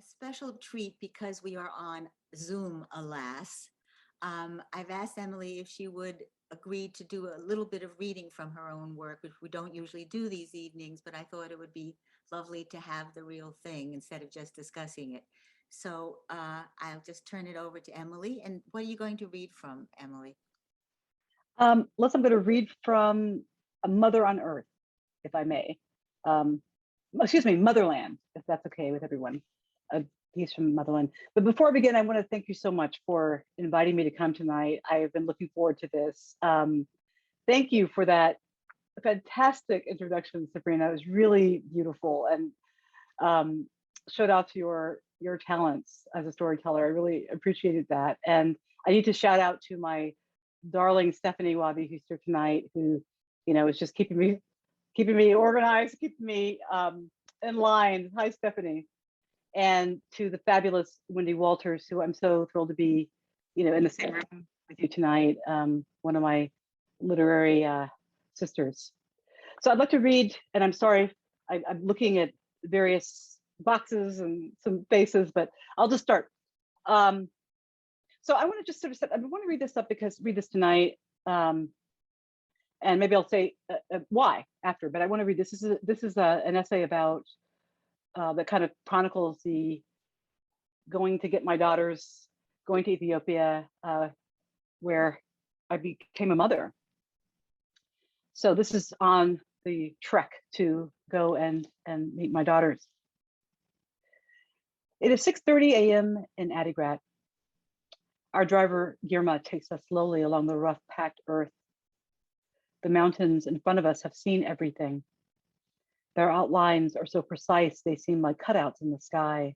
a special treat because we are on Zoom, alas. I've asked Emily if she would agree to do a little bit of reading from her own work, which we don't usually do these evenings, but I thought it would be lovely to have the real thing instead of just discussing it. So I'll just turn it over to Emily. And what are you going to read from, Emily? Les, I'm going to read from A Mother on Earth, if I may. Excuse me, Motherland, if that's okay with everyone. A piece from Motherland. But before I begin, I want to thank you so much for inviting me to come tonight. I have been looking forward to this. Thank you for that fantastic introduction, Sabrina. It was really beautiful and showed off your talents as a storyteller. I really appreciated that. And I need to shout out to my darling Stephanie Wabi, who's here tonight, who, is just keeping me organized, keeping me in line. Hi, Stephanie. And to the fabulous Wendy Walters, who I'm so thrilled to be, in the same room with you tonight. One of my literary sisters. So I'd like to read, and I'm sorry, I'm looking at various boxes and some faces, but I'll just start. So I want to just sort of I want to read this tonight, and maybe I'll say why after. But I want to read this. This is an essay about that kind of chronicles the going to get my daughters, going to Ethiopia, where I became a mother. So this is on the trek to go and meet my daughters. It is 6:30 a.m. in Adigrat. Our driver, Girma, takes us slowly along the rough, packed earth. The mountains in front of us have seen everything. Their outlines are so precise, they seem like cutouts in the sky.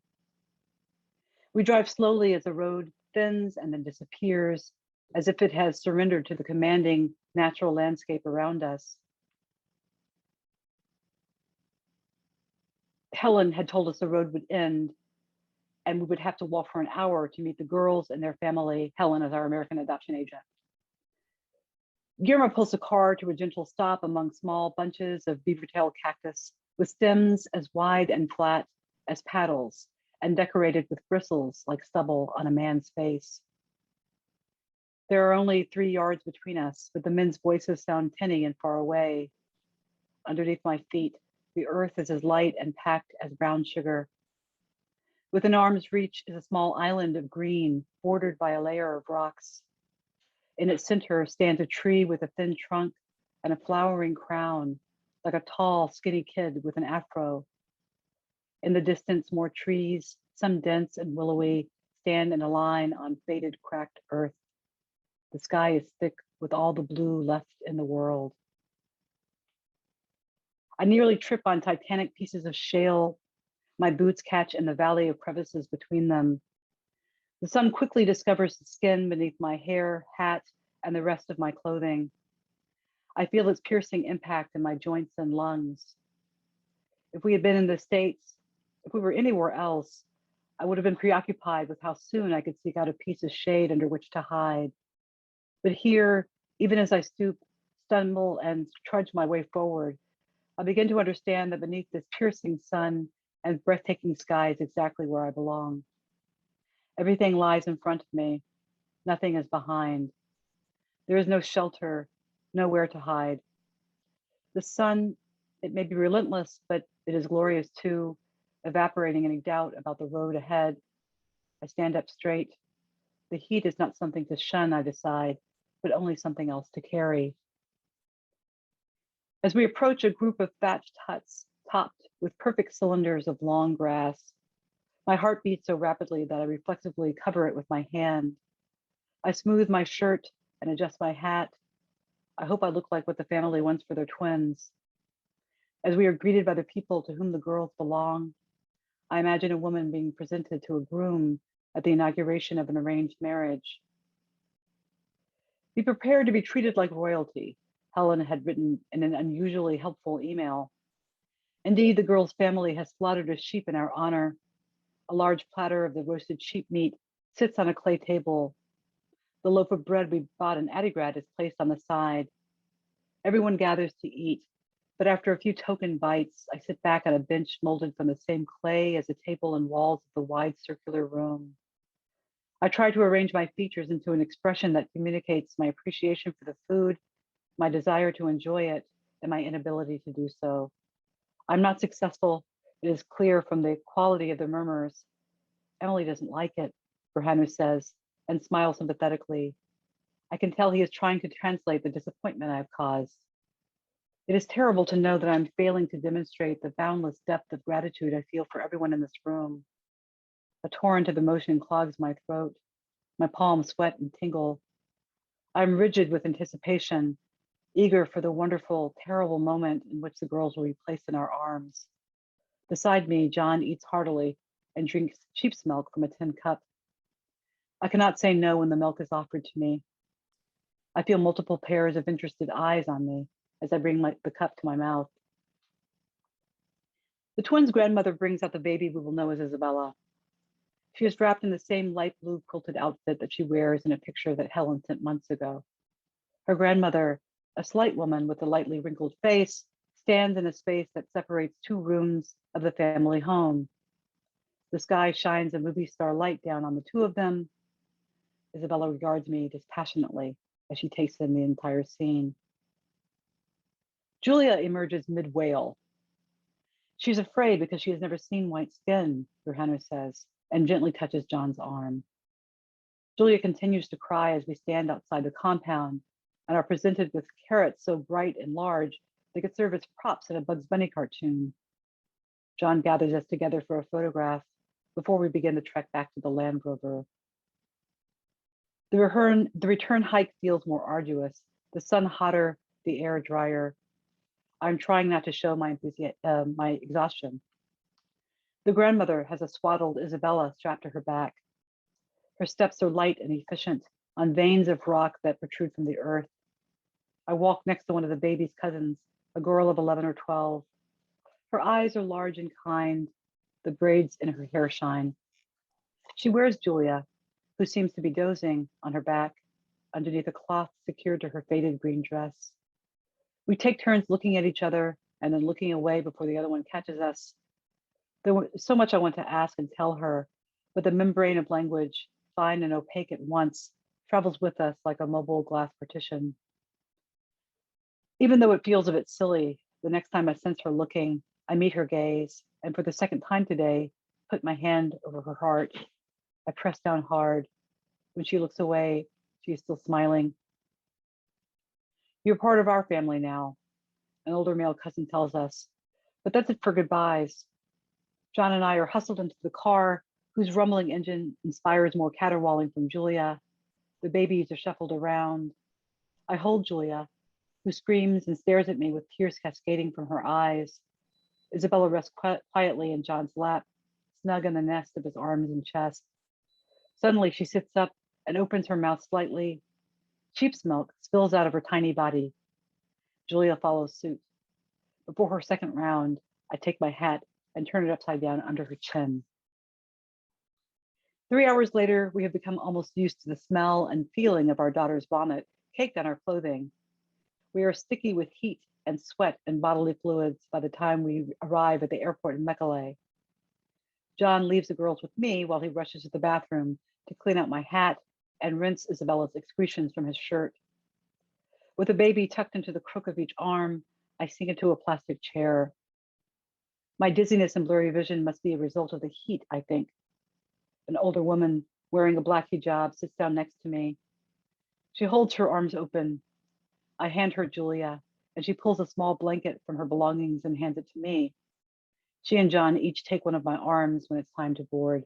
We drive slowly as the road thins and then disappears, as if it has surrendered to the commanding natural landscape around us. Helen had told us the road would end, and we would have to walk for an hour to meet the girls and their family. Helen is our American adoption agent. Girma pulls the car to a gentle stop among small bunches of beaver-tailed cactus with stems as wide and flat as paddles and decorated with bristles like stubble on a man's face. There are only 3 yards between us, but the men's voices sound tinny and far away. Underneath my feet, the earth is as light and packed as brown sugar. Within arm's reach is a small island of green, bordered by a layer of rocks. In its center stands a tree with a thin trunk and a flowering crown, like a tall, skinny kid with an afro. In the distance, more trees, some dense and willowy, stand in a line on faded, cracked earth. The sky is thick with all the blue left in the world. I nearly trip on titanic pieces of shale. My boots catch in the valley of crevices between them. The sun quickly discovers the skin beneath my hair, hat, and the rest of my clothing. I feel its piercing impact in my joints and lungs. If we had been in the States, if we were anywhere else, I would have been preoccupied with how soon I could seek out a piece of shade under which to hide. But here, even as I stoop, stumble, and trudge my way forward, I begin to understand that beneath this piercing sun and breathtaking sky is exactly where I belong. Everything lies in front of me. Nothing is behind. There is no shelter, nowhere to hide. The sun, it may be relentless, but it is glorious too, evaporating any doubt about the road ahead. I stand up straight. The heat is not something to shun, I decide, but only something else to carry. As we approach a group of thatched huts, topped with perfect cylinders of long grass, my heart beats so rapidly that I reflexively cover it with my hand. I smooth my shirt and adjust my hat. I hope I look like what the family wants for their twins. As we are greeted by the people to whom the girls belong, I imagine a woman being presented to a groom at the inauguration of an arranged marriage. Be prepared to be treated like royalty, Helen had written in an unusually helpful email. Indeed, the girl's family has slaughtered a sheep in our honor. A large platter of the roasted sheep meat sits on a clay table. The loaf of bread we bought in Adigrat is placed on the side. Everyone gathers to eat. But after a few token bites, I sit back on a bench molded from the same clay as the table and walls of the wide circular room. I try to arrange my features into an expression that communicates my appreciation for the food, my desire to enjoy it, and my inability to do so. I'm not successful. It is clear from the quality of the murmurs. Emily doesn't like it, Berhanu says, and smiles sympathetically. I can tell he is trying to translate the disappointment I have caused. It is terrible to know that I'm failing to demonstrate the boundless depth of gratitude I feel for everyone in this room. A torrent of emotion clogs my throat. My palms sweat and tingle. I'm rigid with anticipation, eager for the wonderful, terrible moment in which the girls will be placed in our arms. Beside me, John eats heartily and drinks sheep's milk from a tin cup. I cannot say no when the milk is offered to me. I feel multiple pairs of interested eyes on me as I bring the cup to my mouth. The twins' grandmother brings out the baby we will know as Isabella. She is wrapped in the same light blue quilted outfit that she wears in a picture that Helen sent months ago. Her grandmother, a slight woman with a lightly wrinkled face, stands in a space that separates two rooms of the family home. The sky shines a movie star light down on the two of them. Isabella regards me dispassionately as she takes in the entire scene. Julia emerges mid-wail. She's afraid because she has never seen white skin, Berhanu says, and gently touches John's arm. Julia continues to cry as we stand outside the compound and are presented with carrots so bright and large they could serve as props in a Bugs Bunny cartoon. John gathers us together for a photograph before we begin the trek back to the Land Rover. The return hike feels more arduous, the sun hotter, the air drier. I'm trying not to show my exhaustion. The grandmother has a swaddled Isabella strapped to her back. Her steps are light and efficient on veins of rock that protrude from the earth. I walk next to one of the baby's cousins, a girl of 11 or 12. Her eyes are large and kind. The braids in her hair shine. She wears Julia, who seems to be dozing on her back underneath a cloth secured to her faded green dress. We take turns looking at each other and then looking away before the other one catches us. There was so much I want to ask and tell her, but the membrane of language, fine and opaque at once, travels with us like a mobile glass partition. Even though it feels a bit silly, the next time I sense her looking, I meet her gaze, and for the second time today, put my hand over her heart. I press down hard. When she looks away, she is still smiling. You're part of our family now, an older male cousin tells us, but that's it for goodbyes. John and I are hustled into the car, whose rumbling engine inspires more caterwauling from Julia. The babies are shuffled around. I hold Julia, who screams and stares at me with tears cascading from her eyes. Isabella rests quietly in John's lap, snug in the nest of his arms and chest. Suddenly, she sits up and opens her mouth slightly. Sheep's milk spills out of her tiny body. Julia follows suit. Before her second round, I take my hat and turn it upside down under her chin. 3 hours later, we have become almost used to the smell and feeling of our daughter's vomit caked on our clothing. We are sticky with heat and sweat and bodily fluids by the time we arrive at the airport in Mekelle. John leaves the girls with me while he rushes to the bathroom to clean out my hat and rinse Isabella's excretions from his shirt. With the baby tucked into the crook of each arm, I sink into a plastic chair. My dizziness and blurry vision must be a result of the heat, I think. An older woman wearing a black hijab sits down next to me. She holds her arms open. I hand her Julia, and she pulls a small blanket from her belongings and hands it to me. She and John each take one of my arms when it's time to board.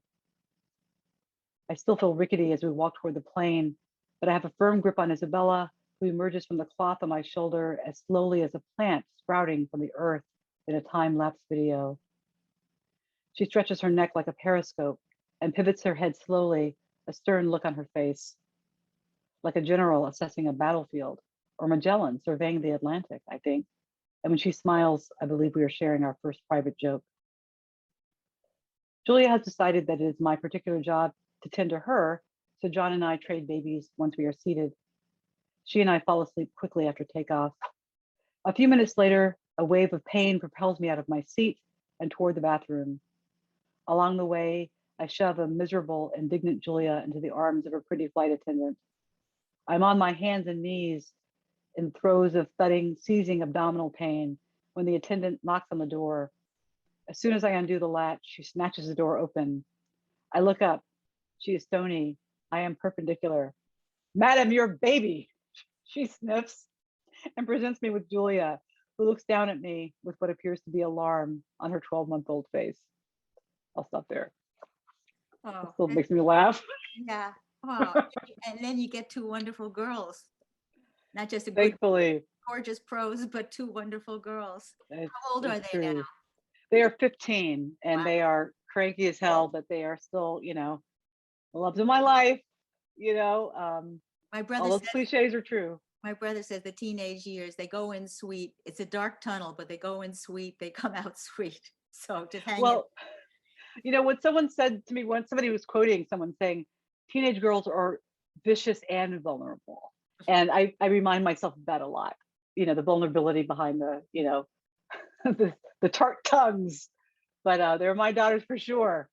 I still feel rickety as we walk toward the plane, but I have a firm grip on Isabella, who emerges from the cloth on my shoulder as slowly as a plant sprouting from the earth in a time-lapse video. She stretches her neck like a periscope and pivots her head slowly, a stern look on her face, like a general assessing a battlefield, or Magellan surveying the Atlantic, I think. And when she smiles, I believe we are sharing our first private joke. Julia has decided that it is my particular job to tend to her, so John and I trade babies once we are seated. She and I fall asleep quickly after takeoff. A few minutes later, A wave of pain propels me out of my seat and toward the bathroom. Along the way, I shove a miserable, indignant Julia into the arms of a pretty flight attendant. I'm on my hands and knees in throes of thudding, seizing abdominal pain when the attendant knocks on the door. As soon as I undo the latch, she snatches the door open. I look up. She is stony. I am perpendicular. Madam, your baby, she sniffs and presents me with Julia, who looks down at me with what appears to be alarm on her 12-month-old face. I'll stop there. Oh, It still makes me laugh. yeah. Oh, and then you get two wonderful girls, not just a good, Thankfully, gorgeous prose, but two wonderful girls. it's, How old are it's they now? true. They are 15 and Wow. they are cranky as hell, but they are still, you know, the loves of my life, you know, My brother all those says, cliches are true. my brother says the teenage years, they go in sweet. It's a dark tunnel, but they go in sweet, they come out sweet. So just hang in. Well, you know, what someone said to me once, somebody was quoting someone saying, teenage girls are vicious and vulnerable. And I remind myself of that a lot. You know, the vulnerability behind the, you know, the tart tongues. But they're my daughters for sure.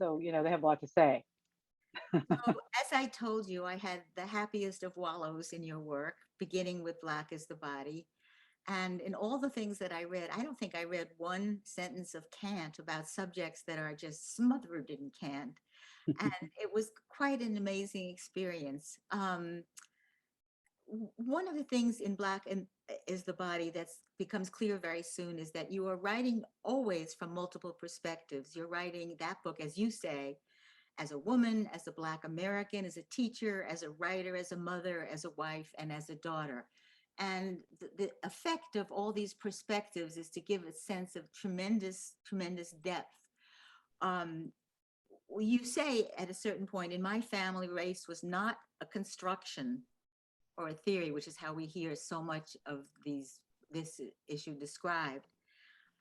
So, you know, they have a lot to say. So, as I told you, I had the happiest of wallows in your work, beginning with Black is the Body. And in all the things that I read, I don't think I read one sentence of cant about subjects that are just smothered in cant. And it was quite an amazing experience. One of the things in Black is the Body that becomes clear very soon is that you are writing always from multiple perspectives. You're writing that book, as you say, as a woman, as a Black American, as a teacher, as a writer, as a mother, as a wife, and as a daughter. And the effect of all these perspectives is to give a sense of tremendous, tremendous depth. You say at a certain point, in my family, race was not a construction or a theory, which is how we hear so much of this issue described,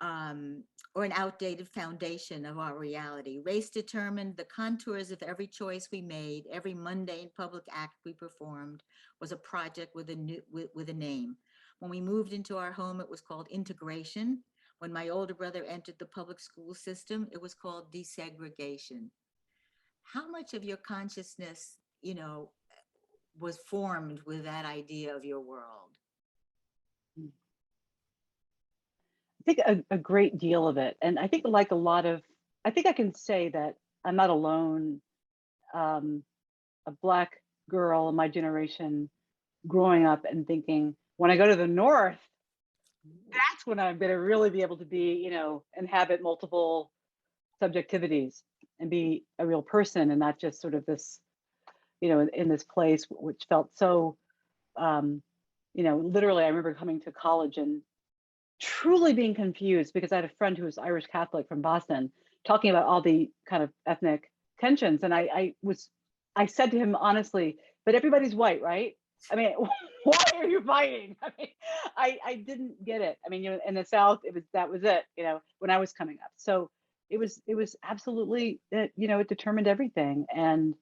or an outdated foundation of our reality. Race determined the contours of every choice we made, every mundane public act we performed was a project with a name. When we moved into our home, it was called integration. When my older brother entered the public school system, it was called desegregation. How much of your consciousness, you know, was formed with that idea of your world? I think a great deal of it. And I think like a lot of, I think I can say that I'm not alone. A Black girl in my generation growing up and thinking, when I go to the North, that's when I'm going to really be able to be, you know, inhabit multiple subjectivities and be a real person and not just sort of this, you know, in this place, which felt so, you know, literally, I remember coming to college and truly being confused because I had a friend who was Irish Catholic from Boston talking about all the kind of ethnic tensions. And I said to him honestly, but everybody's white, right? I mean, why are you fighting? I mean, I didn't get it. I mean, you know, in the South, that was it, you know, when I was coming up. So it was absolutely, you know, it determined everything. And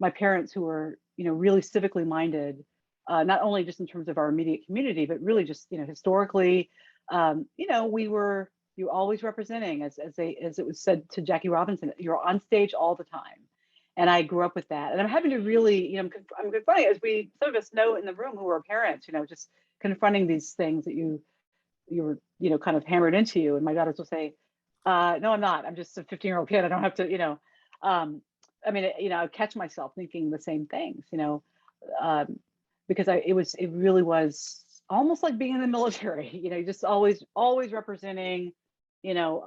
my parents, who were, you know, really civically minded, not only just in terms of our immediate community, but really just, you know, historically, you know, you're always representing, as it was said to Jackie Robinson, you're on stage all the time. And I grew up with that. And I'm having to really, you know, I'm confronting, as some of us know in the room who are parents, you know, just confronting these things that you were, you know, kind of hammered into you. And my daughters will say, no, I'm not. I'm just a 15-year-old kid. I don't have to, you know, I mean, you know, I catch myself thinking the same things, you know, because it really was almost like being in the military, you know, just always representing, you know,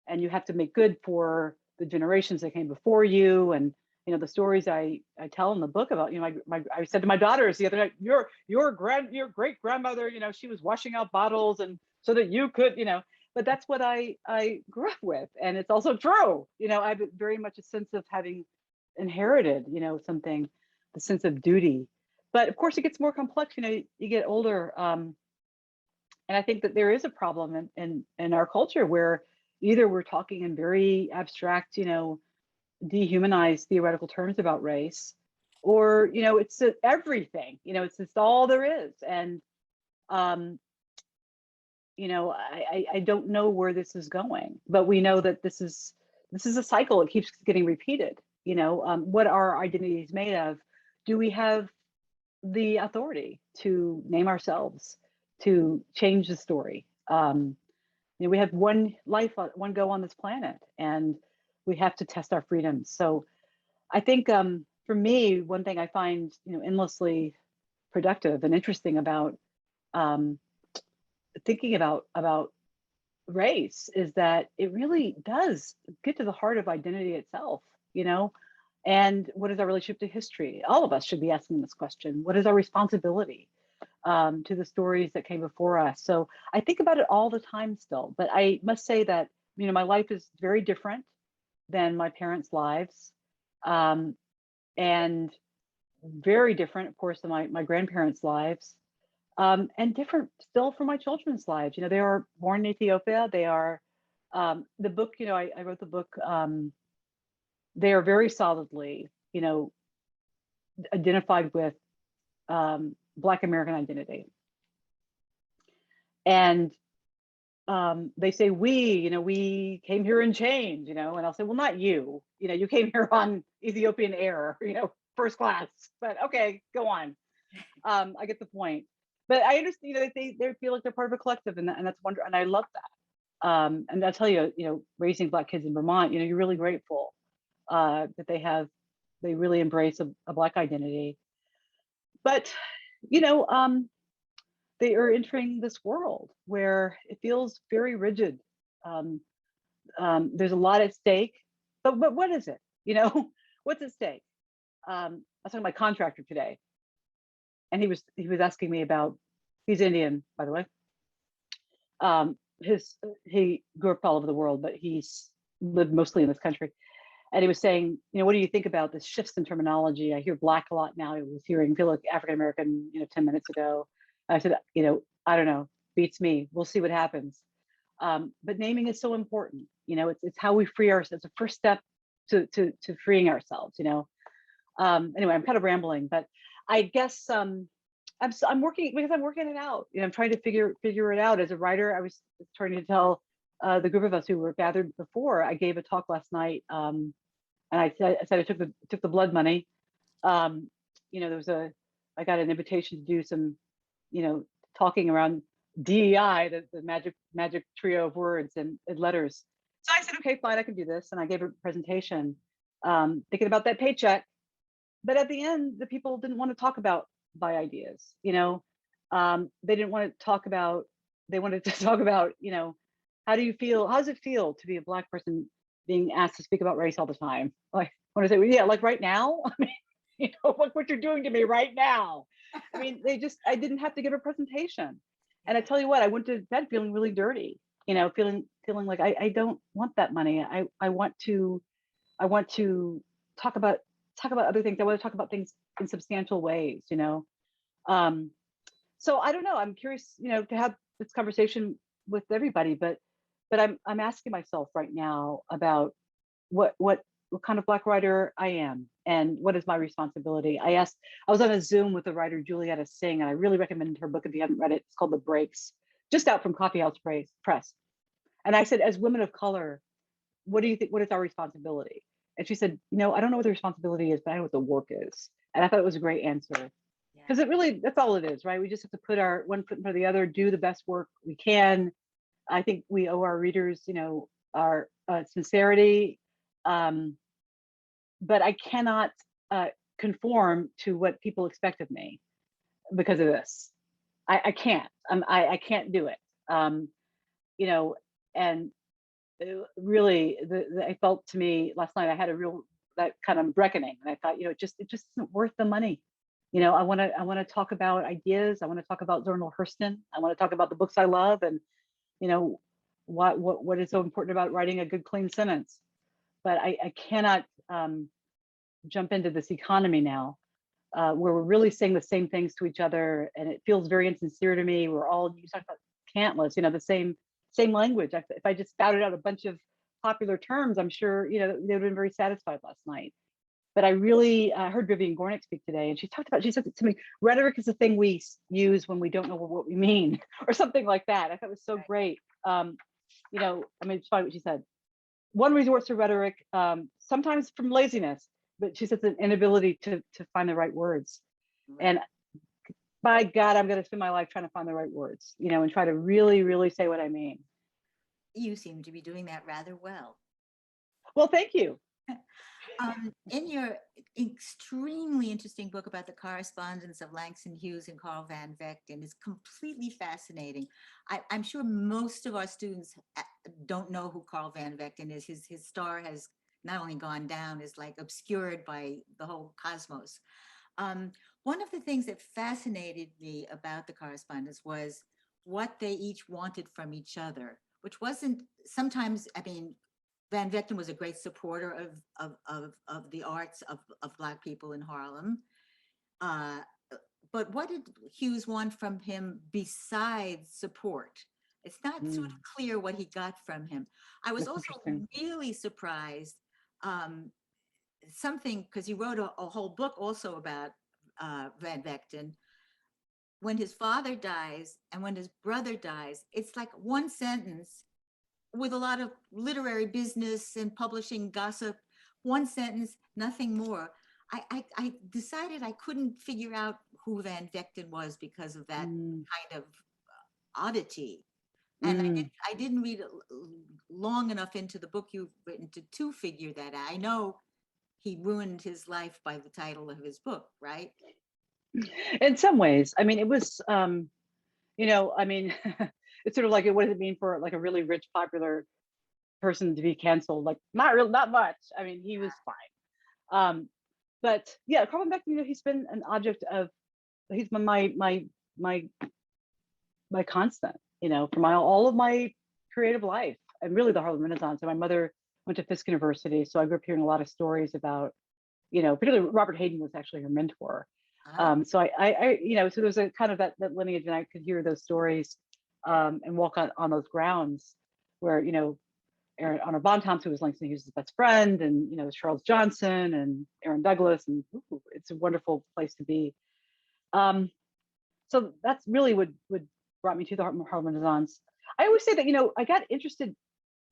and you have to make good for the generations that came before you. And, you know, the stories I tell in the book about, you know, I said to my daughters the other night, your great grandmother, you know, she was washing out bottles and so that you could, you know, but that's what I grew up with. And it's also true, you know, I have very much a sense of having inherited, you know, something, the sense of duty. But of course it gets more complex, you know, you get older. And I think that there is a problem in our culture where either we're talking in very abstract, you know, dehumanized theoretical terms about race, or, you know, it's everything, you know, it's just all there is. And I don't know where this is going, but we know that this is a cycle. It keeps getting repeated. What are our identities made of? Do we have the authority to name ourselves, to change the story? We have one life, one go on this planet, and we have to test our freedoms. So I think for me, one thing I find endlessly productive and interesting about um, thinking about race is that it really does get to the heart of identity itself, and what is our relationship to history? All of us should be asking this question. What is our responsibility to the stories that came before us? So I think about it all the time still, but I must say that, my life is very different than my parents' lives, and very different, of course, than my grandparents' lives. And different still from my children's lives. They are born in Ethiopia. They are the book. I wrote the book. They are very solidly, identified with Black American identity, and they say we came here in chains, and I'll say, well, not you. You came here on Ethiopian Air, first class. But okay, go on. I get the point. But I understand, they feel like they're part of a collective, and that's wonderful, and I love that. And I'll tell you, raising Black kids in Vermont, you're really grateful that they really embrace a Black identity. But they are entering this world where it feels very rigid. Um, there's a lot at stake, but what is it? What's at stake? I was talking to my contractor today, and he was asking me about, he's Indian, by the way. He grew up all over the world, but he's lived mostly in this country. And he was saying, what do you think about the shifts in terminology? I hear Black a lot now. I was hearing, feel like African American, 10 minutes ago. I said, I don't know, beats me. We'll see what happens. But naming is so important. It's how we free ourselves. It's the first step to freeing ourselves. Anyway, I'm kind of rambling, but I guess I'm working, because I'm working it out. I'm trying to figure it out. As a writer, I was trying to tell the group of us who were gathered before. I gave a talk last night, and I said I took the blood money. I got an invitation to do some, talking around DEI, the magic trio of words and letters. So I said, okay, fine, I can do this, and I gave a presentation, thinking about that paycheck. But at the end, the people didn't want to talk about my ideas. They didn't want to talk about. They wanted to talk about, how do you feel? How does it feel to be a Black person being asked to speak about race all the time? Like, I want to say, well, yeah, like right now. I mean, look what you're doing to me right now. I mean, I didn't have to give a presentation. And I tell you what, I went to bed feeling really dirty. Feeling like I don't want that money. I want to talk about other things. I want to talk about things in substantial ways. So I don't know. I'm curious, to have this conversation with everybody, but I'm asking myself right now about what kind of Black writer I am, and what is my responsibility. I was on a Zoom with the writer Julietta Singh, and I really recommend her book if you haven't read it. It's called The Breaks, just out from Coffee House Press. And I said, as women of color, what do you think? What is our responsibility? And she said, I don't know what the responsibility is, but I know what the work is. And I thought it was a great answer, because that's all it is, right? We just have to put our one foot in front of the other, do the best work we can. I think we owe our readers, our sincerity. But I cannot conform to what people expect of me because of this. I can't. I can't do it. And really, I felt, to me last night, I had that kind of reckoning, and I thought, it just isn't worth the money. I want to talk about ideas. I want to talk about Zora Neale Hurston. I want to talk about the books I love, and what is so important about writing a good, clean sentence. But I cannot jump into this economy now, where we're really saying the same things to each other, and it feels very insincere to me. We're all, you talk about cantless, the same language. If I just spouted out a bunch of popular terms, I'm sure they would have been very satisfied last night. but I really heard Vivian Gornick speak today, and she said to me, rhetoric is the thing we use when we don't know what we mean, or something like that. I thought it was so great. You know, I mean, it's funny what she said. One resorts to rhetoric, sometimes from laziness, but she says an inability to find the right words. Right. And by God, I'm going to spend my life trying to find the right words, you know, and try to really, really say what I mean. You seem to be doing that rather well. Well, thank you. In your extremely interesting book about the correspondence of Langston Hughes and Carl Van Vechten is completely fascinating. I'm sure most of our students don't know who Carl Van Vechten is. His star has not only gone down, is like obscured by the whole cosmos. One of the things that fascinated me about the correspondence was what they each wanted from each other, which wasn't sometimes, I mean, Van Vechten was a great supporter of the arts of Black people in Harlem. But what did Hughes want from him besides support? It's not sort of clear what he got from him. I was also really surprised, something, because he wrote a whole book also about Van Vechten. When his father dies and when his brother dies, it's like one sentence with a lot of literary business and publishing gossip, one sentence, nothing more. I decided I couldn't figure out who Van Vechten was because of that kind of oddity. And I didn't read long enough into the book you've written to figure that out. I know he ruined his life by the title of his book, right? In some ways, I mean, it was, you know, I mean, it's sort of like, what does it mean for like a really rich, popular person to be canceled? Like, not much. I mean, he was fine. But yeah, Carl Vechten, you know, he's been an object of, he's been my constant, you know, for all of my creative life, and really the Harlem Renaissance. And my mother went to Fisk University, so I grew up hearing a lot of stories about, you know, particularly Robert Hayden was actually her mentor. So I, you know, so there's a kind of that lineage, and I could hear those stories and walk on those grounds where, you know, Honor Bontemps, who was Langston Hughes' best friend, and, you know, Charles Johnson and Aaron Douglas, and it's a wonderful place to be. So that's really what brought me to the Harlem Renaissance. I always say that, you know, I got interested.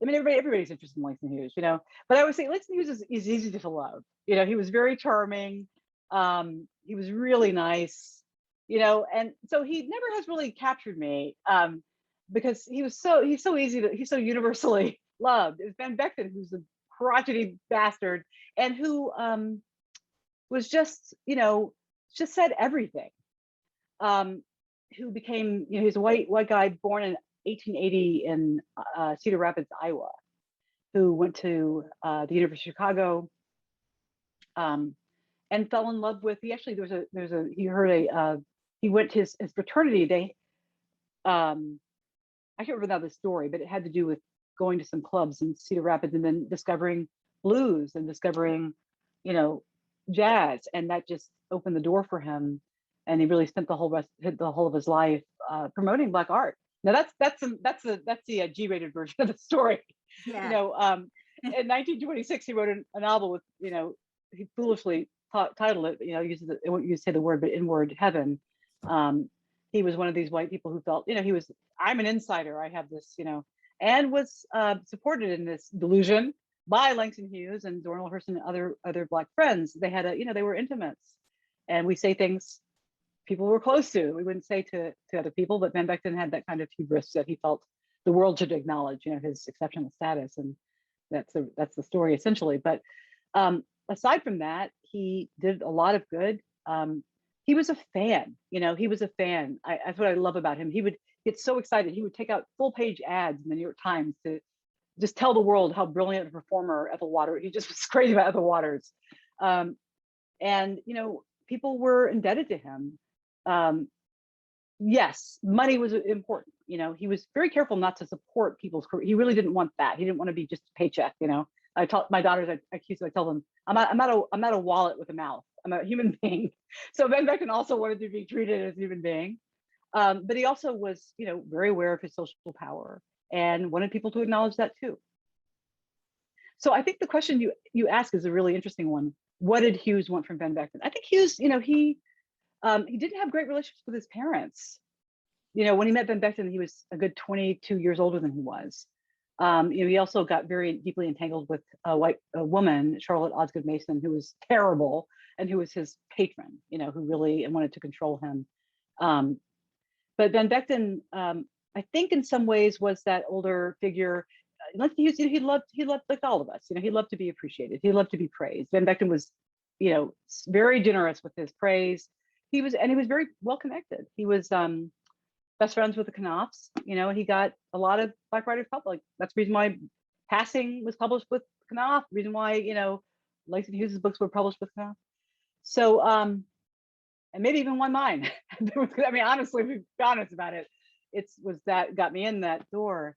I mean, everybody's interested in Langston Hughes, you know, but I would say Langston Hughes is easy to love. You know, he was very charming. He was really nice, you know, and so he never has really captured me because he's so universally loved. It's Van Vechten, who's a crotchety bastard and who was just, you know, just said everything. Who became, you know, he's a white guy born in 1880 in Cedar Rapids, Iowa, who went to the University of Chicago and fell in love with. He actually he went to his fraternity. I can't remember now the story, but it had to do with going to some clubs in Cedar Rapids and then discovering blues and discovering, you know, jazz, and that just opened the door for him. And he really spent the whole of his life promoting Black art. Now that's the G-rated version of the story. Yeah. You know, in 1926 he wrote a novel with, you know, he foolishly titled it, you know, I won't use say the word, but Inward Heaven. He was one of these white people who felt, you know, I'm an insider. I have this, you know, and was supported in this delusion by Langston Hughes and Dornell Hurston and other Black friends. They had you know, they were intimates, and we say things people were close to. We wouldn't say to other people, but Van Vechten had that kind of hubris that he felt the world should acknowledge, you know, his exceptional status, and that's the story essentially. But aside from that, he did a lot of good. He was a fan, you know, he was a fan. That's what I love about him. He would get so excited. He would take out full-page ads in the New York Times to just tell the world how brilliant a performer Ethel Waters. He just was crazy about Ethel Waters. And, you know, people were indebted to him. Yes, money was important. You know, he was very careful not to support people's career. He really didn't want that. He didn't want to be just a paycheck. You know, I taught my daughters, I tell them, I'm not a wallet with a mouth. I'm a human being. So Van Vechten also wanted to be treated as a human being. But he also was, you know, very aware of his social power and wanted people to acknowledge that too. So I think the question you ask is a really interesting one. what did Hughes want from Ben Vechten? I think Hughes, he didn't have great relationships with his parents. When he met Ben Vechten, he was a good 22 years older than he was. He also got very deeply entangled with a white woman, Charlotte Osgood Mason, who was terrible and who was his patron, who really wanted to control him. But Ben Vechten, I think in some ways was that older figure. Like he loved like all of us, he loved to be appreciated. He loved to be praised. Ben Vechten was, very generous with his praise. He was very well connected. He was best friends with the Knopfs, and he got a lot of Black writers published. That's the reason why Passing was published with Knopf, the reason why, Langston Hughes' books were published with Knopf. So, and maybe even one mine. I mean, honestly, if we be honest about it, was that got me in that door.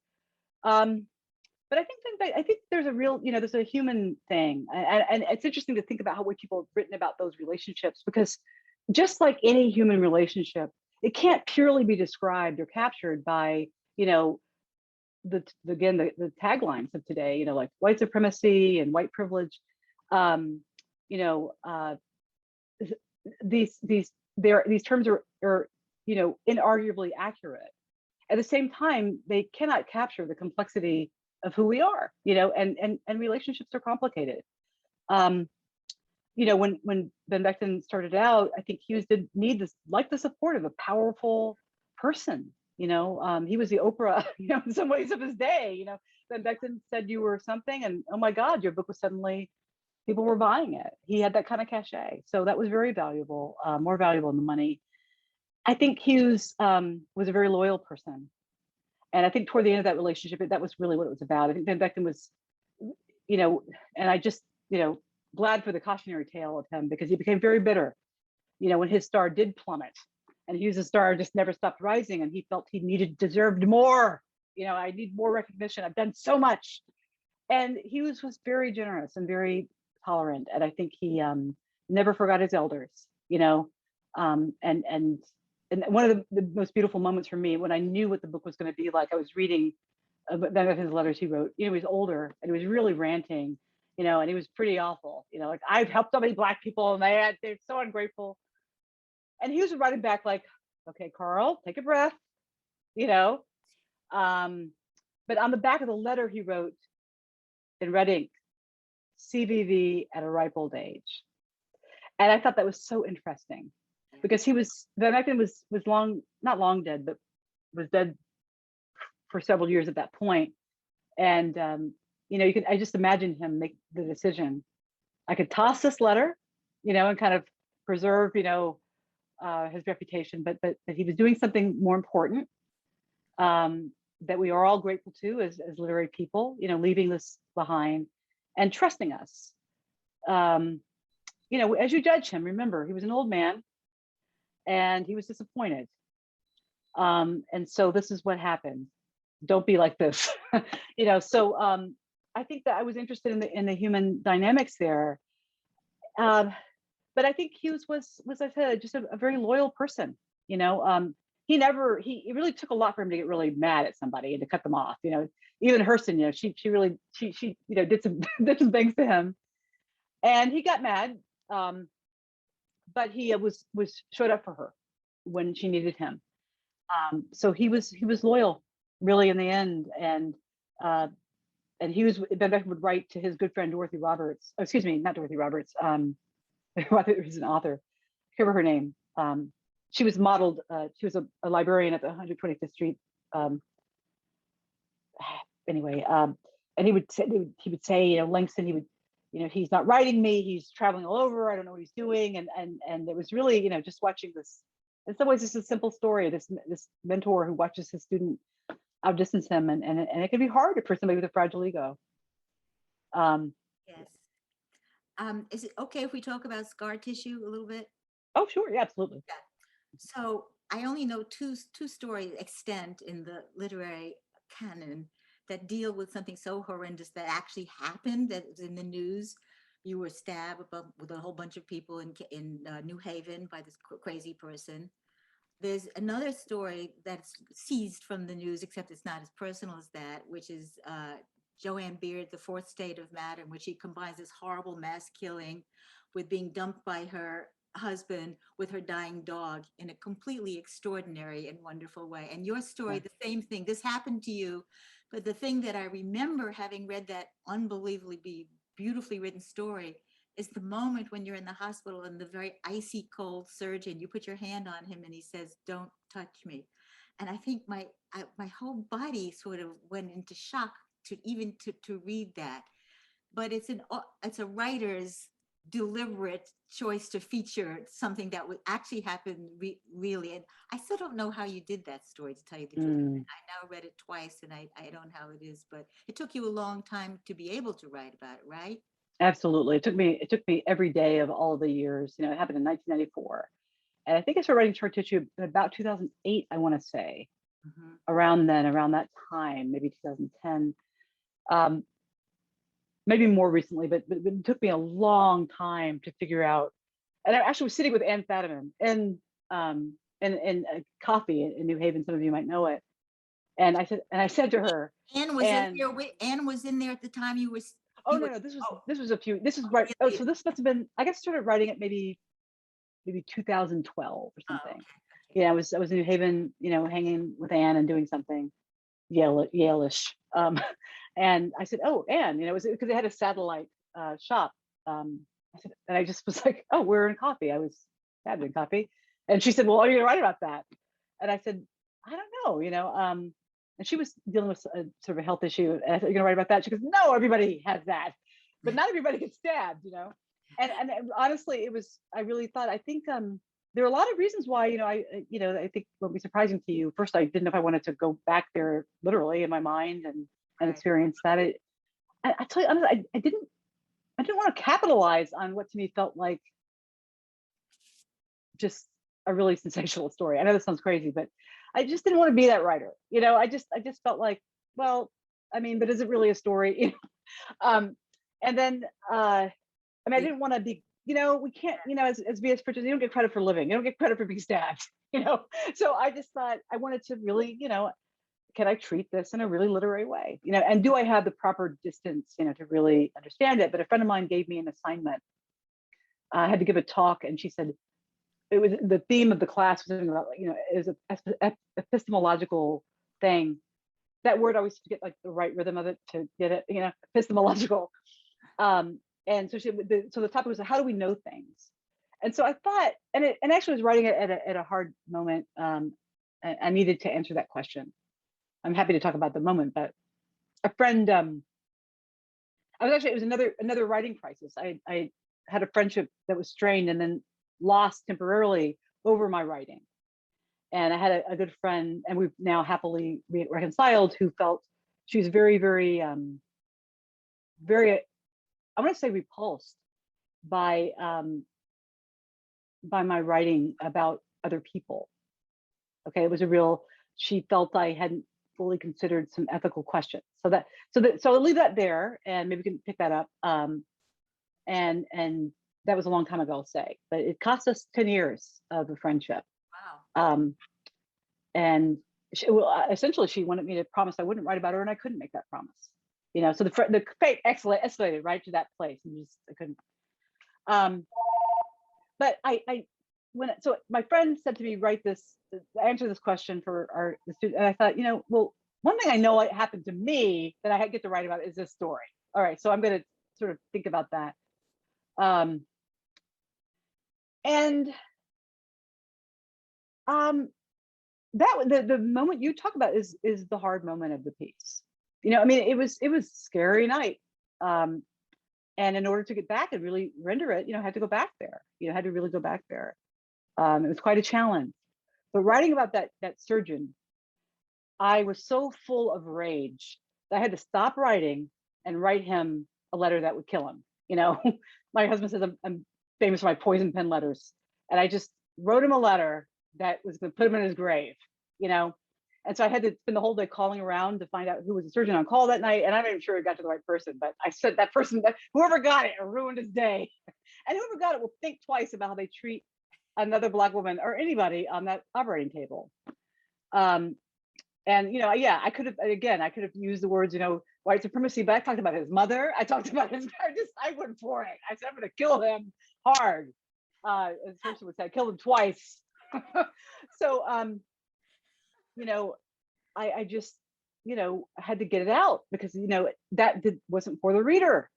But I think there's a real, there's a human thing. And it's interesting to think about how people have written about those relationships, because just like any human relationship, it can't purely be described or captured by, the taglines of today, like white supremacy and white privilege. These terms are inarguably accurate. At the same time, they cannot capture the complexity of who we are, and relationships are complicated. When Ben Vechten started out, I think Hughes did need the support of a powerful person. He was the Oprah, in some ways of his day. Ben Vechten said you were something, and oh my God, your book was suddenly, people were buying it. He had that kind of cachet, so that was very valuable, more valuable than the money. I think Hughes was a very loyal person, and I think toward the end of that relationship, that was really what it was about. I think Ben Vechten was, and I just, glad for the cautionary tale of him, because he became very bitter, when his star did plummet, and Hughes' star just never stopped rising, and he felt he deserved more. I need more recognition. I've done so much. And Hughes was very generous and very tolerant, and I think he never forgot his elders. And one of the most beautiful moments for me, when I knew what the book was going to be like, I was reading one of his letters he wrote. He was older and he was really ranting, and he was pretty awful. Like, I've helped so many Black people and they're so ungrateful. And he was writing back like, okay, Carl, take a breath, But on the back of the letter he wrote in red ink, CVV at a ripe old age. And I thought that was so interesting, because Ben Vechten was not long dead, but was dead for several years at that point. And I just imagine him make the decision. I could toss this letter, and kind of preserve, his reputation, but he was doing something more important, that we are all grateful to as literary people, leaving this behind and trusting us. As you judge him, remember, he was an old man and he was disappointed. And so this is what happened. Don't be like this. So I think that I was interested in the human dynamics there. But I think Hughes was, as I said, just a very loyal person. He it really took a lot for him to get really mad at somebody and to cut them off. Even Hurston, she really did some things to him, and he got mad. But he was showed up for her when she needed him. So he was loyal, really, in the end. And Ben Vechten would write to his good friend Dorothy Roberts. Oh, excuse me, not Dorothy Roberts. Who's an author. I can't remember her name. She was modeled. She was a librarian at the 125th Street. Anyway, and he would say, Langston, he would, he's not writing me. He's traveling all over. I don't know what he's doing. And it was really, just watching this. In some ways, it's a simple story. This mentor who watches his student outdistance him, and it can be hard for somebody with a fragile ego. Yes. Is it okay if we talk about scar tissue a little bit? Oh, sure. Yeah, absolutely. Yeah. So I only know two stories extant in the literary canon that deal with something so horrendous that actually happened, that was in the news. You were stabbed with a whole bunch of people in New Haven by this crazy person. There's another story that's seized from the news, except it's not as personal as that, which is Joanne Beard, The Fourth State of Matter, in which she combines this horrible mass killing with being dumped by her husband with her dying dog in a completely extraordinary and wonderful way. And your story, Yeah. the same thing. This happened to you, but the thing that I remember having read that unbelievably beautifully written story is the moment when you're in the hospital and the very icy cold surgeon, you put your hand on him and he says, "Don't touch me." And I think my whole body sort of went into shock to read that. But it's a writer's deliberate choice to feature something that would actually happen really. And I still don't know how you did that story, to tell you the truth. Mm, I now read it twice and I don't know how it is, but it took you a long time to be able to write about it, right? absolutely. It took me every day of all of the years. You know, it happened in 1994. And I think I started writing short tissue in about 2008, I want to say, Hmm. around then, around that time, maybe 2010. Um, Maybe more recently, but it took me a long time to figure out. And I actually was sitting with Ann Fadiman in a coffee in New Haven. Some of you might know it. And I said to her, Anne was in and there. Anne was in there at the time oh you no, were. no, this was Oh, this was a few. This is right. Oh, really? so this must have been. I guess I started writing it maybe 2012 or Oh, something. okay. Yeah, I was in New Haven, hanging with Anne and doing something Yale-ish. And I said, "Oh, Anne, it was because they had a satellite shop." I said, and I just was like, "Oh, we're in coffee." I was having coffee, and she said, "Well, are you going to write about that?" And I said, "I don't know, And she was dealing with a sort of a health issue, and I said, "You're going to write about that?" She goes, "No, everybody has that, but not everybody gets stabbed." And honestly, it was. I really thought. I think there are a lot of reasons why, I think what would be surprising to you. First, I didn't know if I wanted to go back there literally in my mind and Right. experience that. I tell you, honestly, I didn't want to capitalize on what to me felt like just a really sensational story. I know this sounds crazy, but I just didn't want to be that writer. I just felt like, well, I mean, but is it really a story? And then, I Yeah. didn't want to be, we can't, as BS preachers, you don't get credit for living. You don't get credit for being stabbed, So I just thought I wanted to really, can I treat this in a really literary way? And do I have the proper distance, to really understand it? But a friend of mine gave me an assignment. I had to give a talk, and she said it was the theme of the class was something about, it was a epistemological thing. That word I always get like the right rhythm of it to get it, epistemological. And so the topic was how do we know things? And so I thought, and actually was writing it at a hard moment. I needed to answer that question. I'm happy to talk about the moment, but a friend, it was another writing crisis. I had a friendship that was strained and then lost temporarily over my writing. And I had a good friend, and we've now happily reconciled, who felt she was very, very, very, I want to say repulsed by my writing about other people. Okay, it was she felt I hadn't fully considered some ethical questions. So I'll leave that there, and maybe we can pick that up. And that was a long time ago, I'll say, but it cost us 10 years of a friendship. Wow. Um, and essentially she wanted me to promise I wouldn't write about her, and I couldn't make that promise. So the fate escalated right to that place, and I couldn't. But so my friend said to me, write this, answer this question for the student, and I thought, well, one thing I know it happened to me that I get to write about is this story. All right, so I'm going to sort of think about that. And that the moment you talk about is the hard moment of the piece. It was a scary night. And in order to get back and really render it, I had to go back there. Had to really go back there. It was quite a challenge. But writing about that surgeon, I was so full of rage that I had to stop writing and write him a letter that would kill him. My husband says I'm famous for my poison pen letters, and I just wrote him a letter that was going to put him in his grave. And so I had to spend the whole day calling around to find out who was the surgeon on call that night. And I'm not even sure it got to the right person, but I said that person, that whoever got it ruined his day. And whoever got it will think twice about how they treat another Black woman or anybody on that operating table. And yeah, I could have used the words, white supremacy, but I talked about his mother. I talked about I went for it. I said, I'm going to kill him. hard. As Hershey would say, I killed him twice. So, you know, I just, had to get it out because, wasn't for the reader.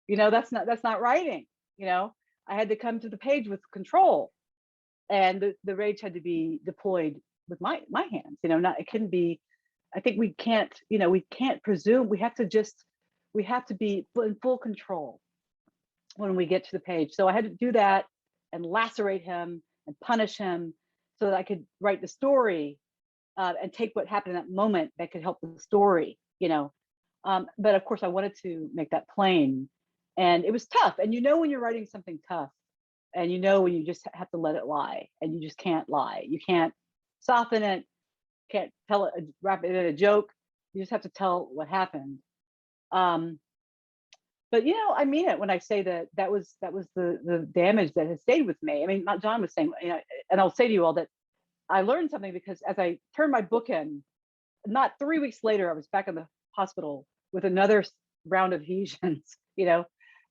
That's not writing. I had to come to the page with control, and the rage had to be deployed with my hands. Not, it couldn't be. I think we can't presume. We have to be in full control when we get to the page. So I had to do that and lacerate him and punish him so that I could write the story, and take what happened in that moment that could help the story. But of course I wanted to make that plain, and it was tough. And when you're writing something tough, and when you just have to let it lie, and you just can't lie. You can't soften it, can't tell it, wrap it in a joke. You just have to tell what happened. But I mean it when I say that was the damage that has stayed with me. I mean, not John was saying, and I'll say to you all that I learned something, because as I turned my book in, not 3 weeks later, I was back in the hospital with another round of adhesions. It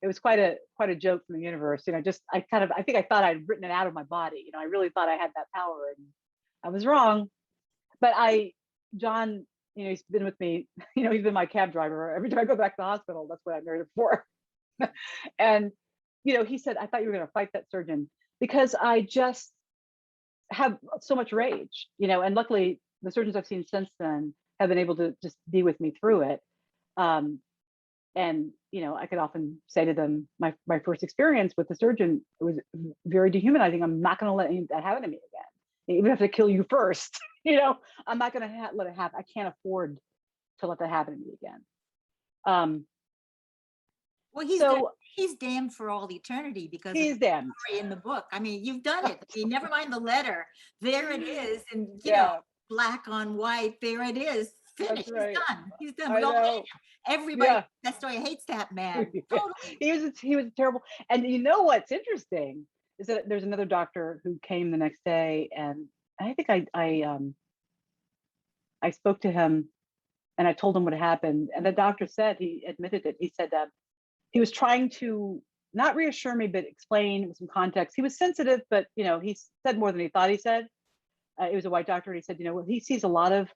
was quite a joke from the universe. I think I thought I'd written it out of my body. I really thought I had that power, and I was wrong. But John, he's been with me. He's been my cab driver every time I go back to the hospital. That's what I married him for. And he said, I thought you were going to fight that surgeon, because I just have so much rage. And luckily the surgeons I've seen since then have been able to just be with me through it. And I could often say to them, my first experience with the surgeon, it was very dehumanizing. I'm not going to let that happen to me again, even if I kill you first. I'm not going to let it happen. I can't afford to let that happen to me again. Well, he's damned for all eternity, because he's damned in the book. I mean, you've done it. I mean, never mind the letter. There it is, and black on white. There it is. Finished. Right. He's done. We all hate him. Everybody that story hates that man. Totally. He was terrible. And what's interesting is that there's another doctor who came the next day, and I think I spoke to him, and I told him what happened, and the doctor said, he admitted it. He said that he was trying to not reassure me, but explain with some context. He was sensitive, but he said more than he thought he said. It was a white doctor, and he said, he sees a lot of,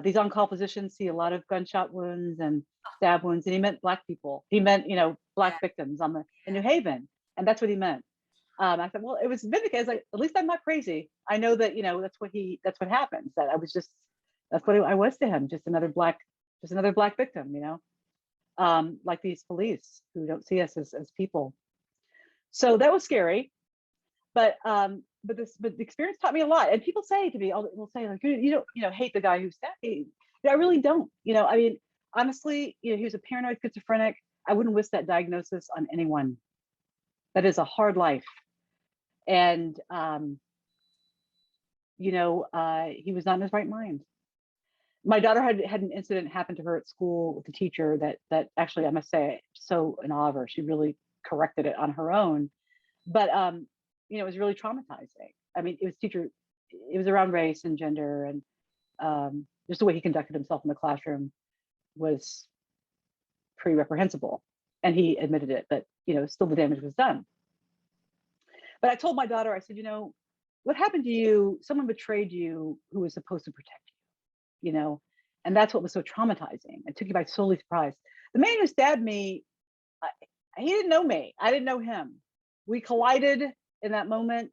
these on-call physicians see a lot of gunshot wounds and stab wounds, and he meant black people. He meant, black victims in New Haven, and that's what he meant. I said, well, it was vindicated. Like, at least I'm not crazy. I know that that's what happens. That that's what I was to him, just another black victim. Like these police who don't see us as people. So that was scary, but the experience taught me a lot. And people say to me, will say, like, you don't hate the guy who stabbed me. I really don't. I mean, honestly, he was a paranoid schizophrenic. I wouldn't wish that diagnosis on anyone. That is a hard life. And he was not in his right mind. My daughter had an incident happen to her at school with a teacher that actually, I must say, so in awe of her. She really corrected it on her own. But it was really traumatizing. I mean, it was around race and gender, and just the way he conducted himself in the classroom was pretty reprehensible. And he admitted it, but still the damage was done. But I told my daughter, I said, what happened to you? Someone betrayed you who was supposed to protect you, and that's what was so traumatizing. It took you by totally surprise. The man who stabbed me, he didn't know me. I didn't know him. We collided in that moment.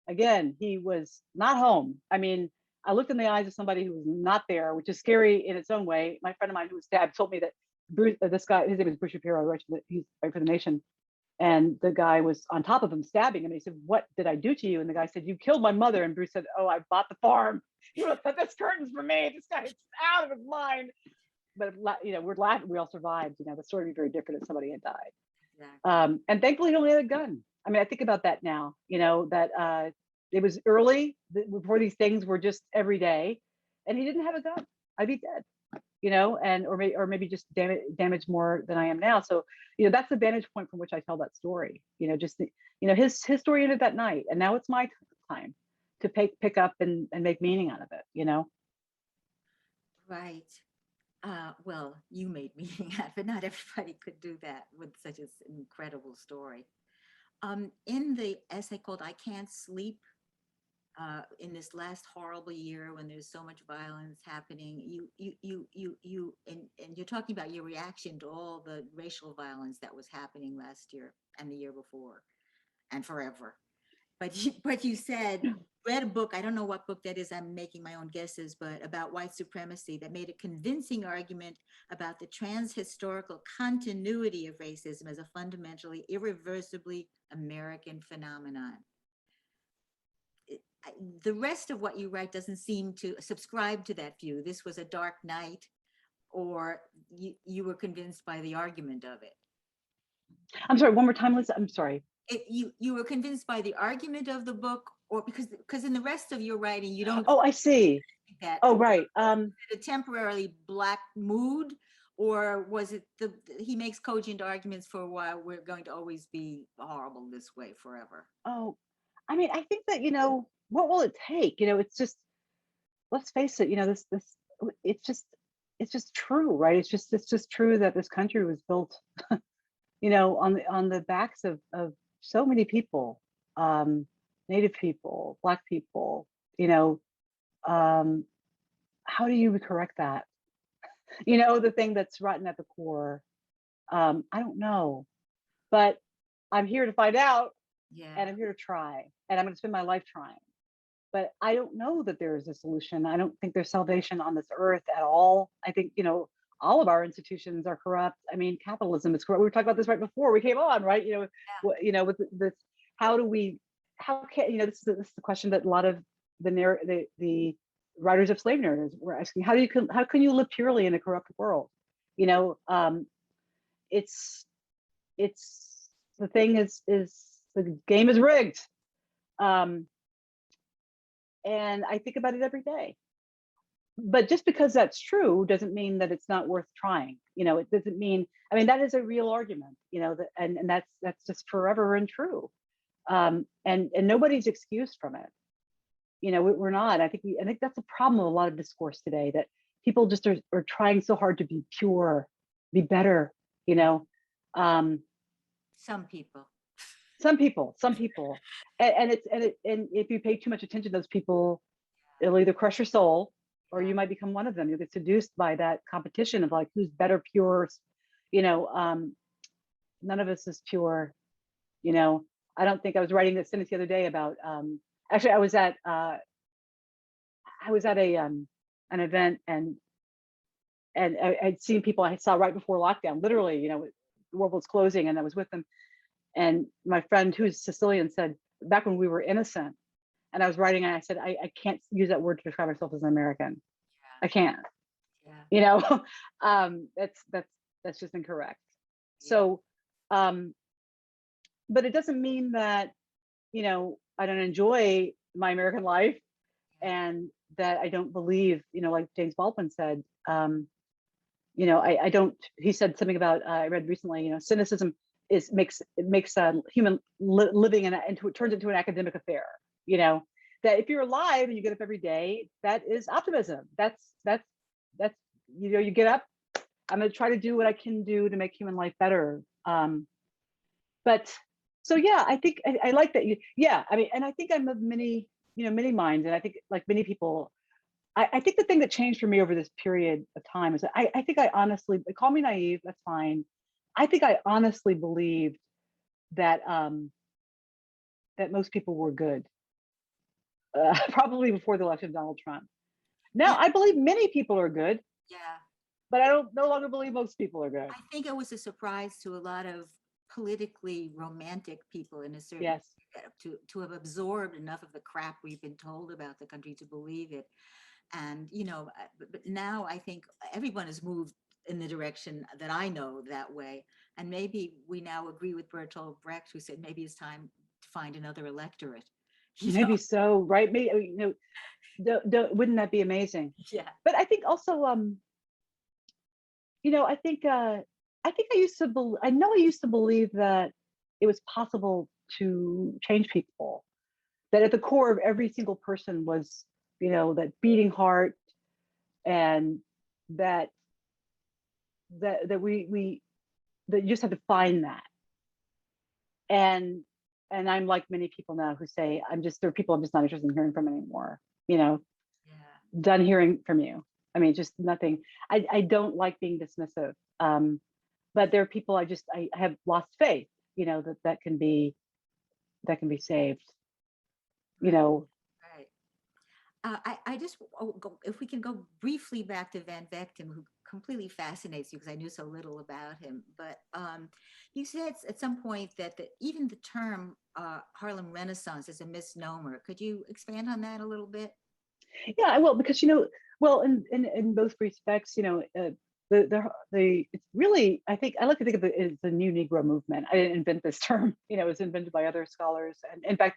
Again, he was not home. I mean, I looked in the eyes of somebody who was not there, which is scary in its own way. My friend of mine who was stabbed told me that this guy, his name is Bruce Shapiro, he's right for the Nation. And the guy was on top of him stabbing him. And he said, "What did I do to you?" And the guy said, "You killed my mother." And Bruce said, "Oh, I bought the farm. You know, this curtain's for me. This guy's out of his mind." But we're laughing. We all survived. The story would be very different if somebody had died. Exactly. And thankfully, he only had a gun. I mean, I think about that now. That it was early before these things were just every day, and he didn't have a gun. I'd be dead. And or maybe just damaged more than I am now. So, that's the vantage point from which I tell that story. His story ended that night, and now it's my time to pick up and make meaning out of it. Right. Well, you made meaning out of it. Not everybody could do that with such an incredible story. In the essay called "I Can't Sleep," in this last horrible year when there's so much violence happening, and you're talking about your reaction to all the racial violence that was happening last year and the year before and forever. But you said, read a book, I don't know what book that is, I'm making my own guesses, but about white supremacy that made a convincing argument about the transhistorical continuity of racism as a fundamentally, irreversibly American phenomenon. The rest of what you write doesn't seem to subscribe to that view. This was a dark night, or you were convinced by the argument of it. I'm sorry, one more time, Lisa. I'm sorry. You were convinced by the argument of the book, or because in the rest of your writing you don't. Oh, I see. That. Oh, right. A temporarily black mood, or was it he makes cogent arguments for why we're going to always be horrible this way forever? Oh, I mean, I think that, what will it take? It's just, let's face it, it's just true, right? It's just true that this country was built, on the backs of so many people, Native people, Black people, how do you correct that? The thing that's rotten at the core. I don't know, but I'm here to find out. Yeah. And I'm here to try, and I'm going to spend my life trying. But I don't know that there is a solution. I don't think there's salvation on this earth at all. I think, all of our institutions are corrupt. I mean, capitalism is corrupt. We were talking about this right before we came on, right? With this, how can, this is the question that a lot of the writers of slave narratives were asking. How can you live purely in a corrupt world? It's the thing is the game is rigged. And I think about it every day. But just because that's true doesn't mean that it's not worth trying. It doesn't mean, that is a real argument, and that's just forever untrue. And nobody's excused from it. We're not. I think that's a problem with a lot of discourse today, that people just are trying so hard to be pure, be better, Some people. And if you pay too much attention to those people, it'll either crush your soul, or you might become one of them. You'll get seduced by that competition of like, who's better, pure. None of us is pure. I don't think, I was writing this sentence the other day about, actually I was at an event, and I'd seen people I saw right before lockdown, literally, the world was closing, and I was with them. And my friend, who's Sicilian, said, back when we were innocent, and I was writing, and I said, I can't use that word to describe myself as an American. Yeah. I can't. Yeah. That's just incorrect. Yeah. So, but it doesn't mean that, I don't enjoy my American life, and that I don't believe, like James Baldwin said, I don't, he said something about, I read recently, cynicism makes human living turns into an academic affair. That if you're alive and you get up every day, that is optimism. That's you get up, I'm going to try to do what I can do to make human life better. But so yeah, I think I like that. And I think I'm of many minds, and I think, like many people, I think the thing that changed for me over this period of time is that I think I honestly, call me naive, that's fine. I think I honestly believed that that most people were good, probably before the election of Donald Trump. Now I believe many people are good. Yeah. But I no longer believe most people are good. I think it was a surprise to a lot of politically romantic people in a certain to have absorbed enough of the crap we've been told about the country to believe it. And but now I think everyone has moved in the direction that I know that way. And maybe we now agree with Bertolt Brecht, who said maybe it's time to find another electorate. Maybe so, right? Maybe, wouldn't that be amazing? Yeah. But I think also, I think I used to believe that it was possible to change people, that at the core of every single person was, that beating heart, and that you just had to find that. And and I'm like many people now who say, there are people I'm just not interested in hearing from anymore, you know, Yeah. done hearing from you. I mean, just nothing. I don't like being dismissive. But there are people I have lost faith, you know, that can be saved, you Right. know. Right. I just, if we can go briefly back to Van Vechten, who completely fascinates you because I knew so little about him. But you said at some point that even the term Harlem Renaissance is a misnomer. Could you expand on that a little bit? Yeah, well, because you know, well, in both respects, you know, it's really, I think I like to think of it as the new Negro movement. I didn't invent this term, you know, it was invented by other scholars, and in fact,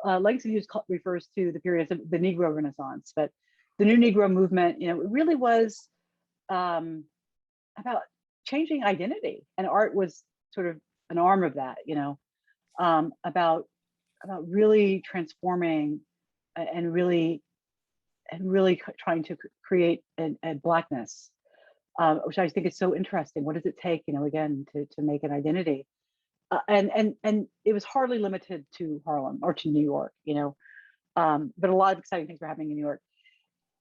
Langston Hughes refers to the period of the Negro Renaissance, but the new Negro movement, you know, it really was about changing identity, and art was sort of an arm of that, you know, about really transforming and really trying to create a blackness, which I think is so interesting. What does it take, you know, again, to make an identity? And it was hardly limited to Harlem or to New York, you know, but a lot of exciting things were happening in New York,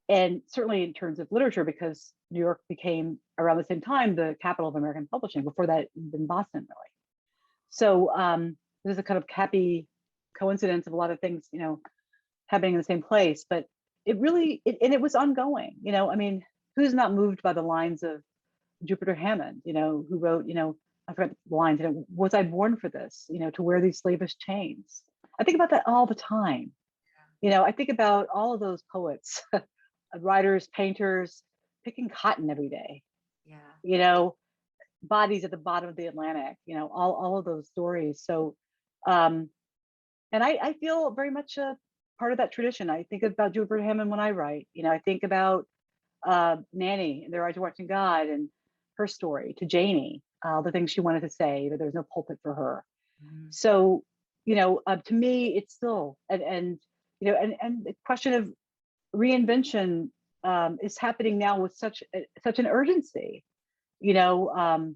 and certainly in terms of literature, because New York became around the same time the capital of American publishing. Before that, in Boston, really. So there's a kind of happy coincidence of a lot of things, you know, happening in the same place, but it really, and it was ongoing, you know. I mean, who's not moved by the lines of Jupiter Hammond, you know, who wrote, you know, I forgot the lines, you know, was I born for this, you know, to wear these slavish chains? I think about that all the time. You know, I think about all of those poets, writers, painters, picking cotton every day, Yeah. you know, bodies at the bottom of the Atlantic, you know, all of those stories. So, and I feel very much a part of that tradition. I think about Jupiter Hammond when I write, you know, I think about Nanny and Their Eyes Are Watching God, and her story to Janie, the things she wanted to say, but there was no pulpit for her. Mhm. So, you know, to me, it's still, and you know, and the question of reinvention is happening now with such an urgency. You know,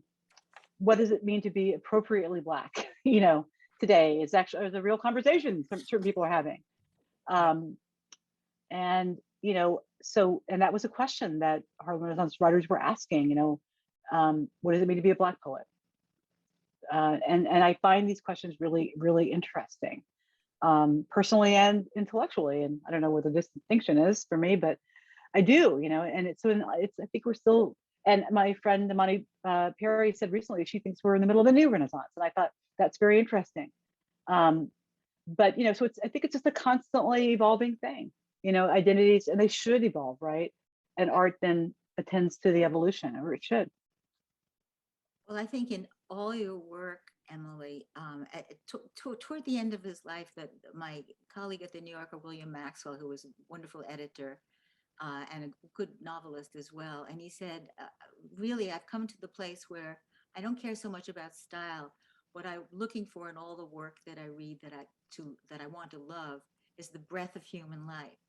what does it mean to be appropriately Black? You know, today is actually a real conversation certain people are having. And you know, so, and that was a question that Harlem Renaissance writers were asking, you know, what does it mean to be a Black poet? And I find these questions really, really interesting, personally and intellectually. And I don't know whether this distinction is for me, but I do, you know. And it's I think we're still, and my friend Imani Perry said recently she thinks we're in the middle of a new Renaissance, and I thought that's very interesting. But you know, so I think it's just a constantly evolving thing, you know, identities, and they should evolve, right? And art then attends to the evolution, or it should. Well, I think in all your work, Emily, toward the end of his life, that my colleague at the New Yorker, William Maxwell, who was a wonderful editor and a good novelist as well, and he said, really, I've come to the place where I don't care so much about style. What I'm looking for in all the work that I read, that I want to love, is the breath of human life.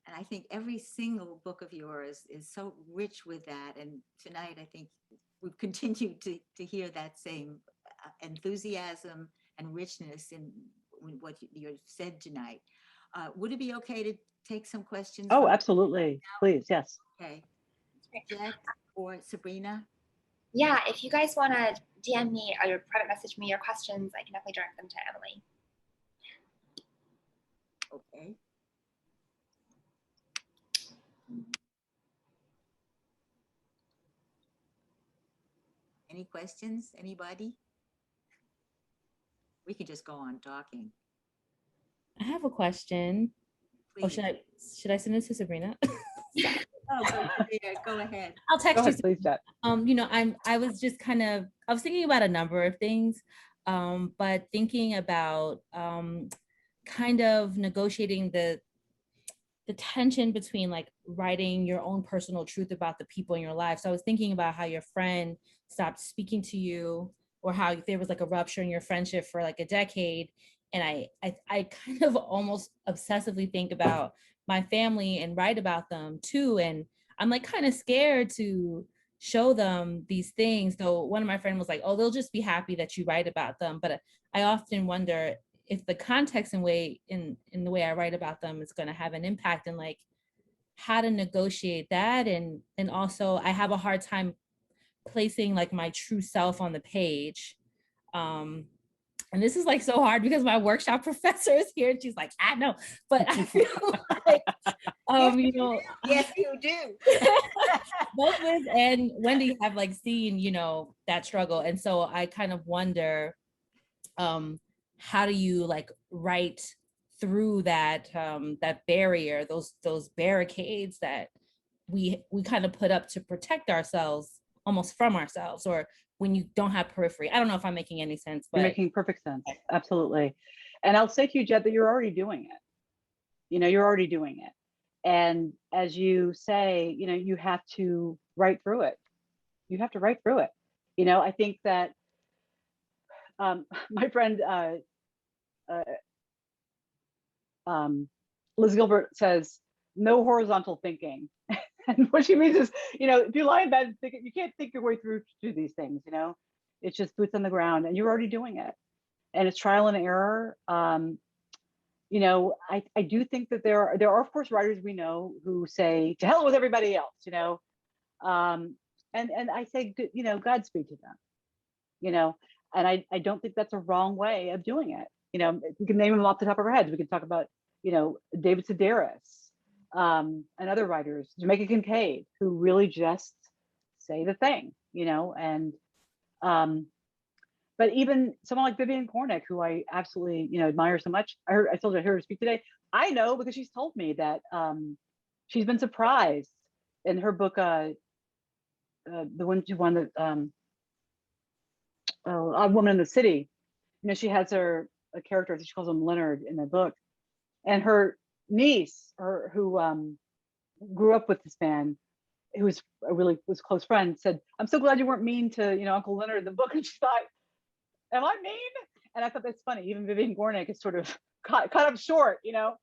And I think every single book of yours is so rich with that. And tonight, I think we've continued to hear that same enthusiasm and richness in what you said tonight. Would it be okay to take some questions Oh, from absolutely. Please, yes. Okay, Jack or Sabrina? Yeah, if you guys want to DM me or private message me your questions, I can definitely direct them to Emily. Okay. Any questions? Anybody? We could just go on talking. I have a question. Please. Oh, should I send it to Sabrina? Oh, go ahead. I'll text Go you. ahead, please, Jack. You know, I was just I was thinking about a number of things, but thinking about kind of negotiating the tension between like writing your own personal truth about the people in your life. So I was thinking about how your friend stopped speaking to you, or how there was like a rupture in your friendship for like a decade. And I kind of almost obsessively think about my family and write about them too. And I'm like kind of scared to show them these things. So one of my friends was like, oh, they'll just be happy that you write about them. But I often wonder, if the context and way in the way I write about them is going to have an impact, and like how to negotiate that. And also I have a hard time placing like my true self on the page. And this is like so hard because my workshop professor is here and she's like, I know, but I feel like, you know, Yes, you do. both Liz and Wendy have like seen, you know, that struggle. And so I kind of wonder, how do you like write through that, that barrier, those barricades that we kind of put up to protect ourselves, almost from ourselves, or when you don't have periphery. I don't know if I'm making any sense, but You're making perfect sense. Absolutely. And I'll say to you, Jed, that you're already doing it. You know, you're already doing it. And as you say, you know, you have to write through it. You have to write through it. You know, I think that my friend Liz Gilbert says, no horizontal thinking. And what she means is, you know, if you lie in bed and think, you can't think your way through these things, you know, it's just boots on the ground and you're already doing it. And it's trial and error. You know, I do think that there are of course writers we know who say, to hell with everybody else, you know. And I say, you know, Godspeed to them, you know, and I don't think that's a wrong way of doing it. You know, we can name them off the top of our heads. We can talk about, you know, David Sedaris, and other writers, Jamaica Kincaid, who really just say the thing, you know, and but even someone like Vivian Cornick, who I absolutely, you know, admire so much. I told her I heard her speak today. I know because she's told me that she's been surprised in her book, the one that A Woman in the City. You know, she has a character, she calls him Leonard in the book, and her niece, who grew up with this man, who was a really close friend, said, "I'm so glad you weren't mean to, you know, Uncle Leonard in the book." And she thought, "Am I mean?" And I thought that's funny. Even Vivian Gornick is sort of cut up short, you know.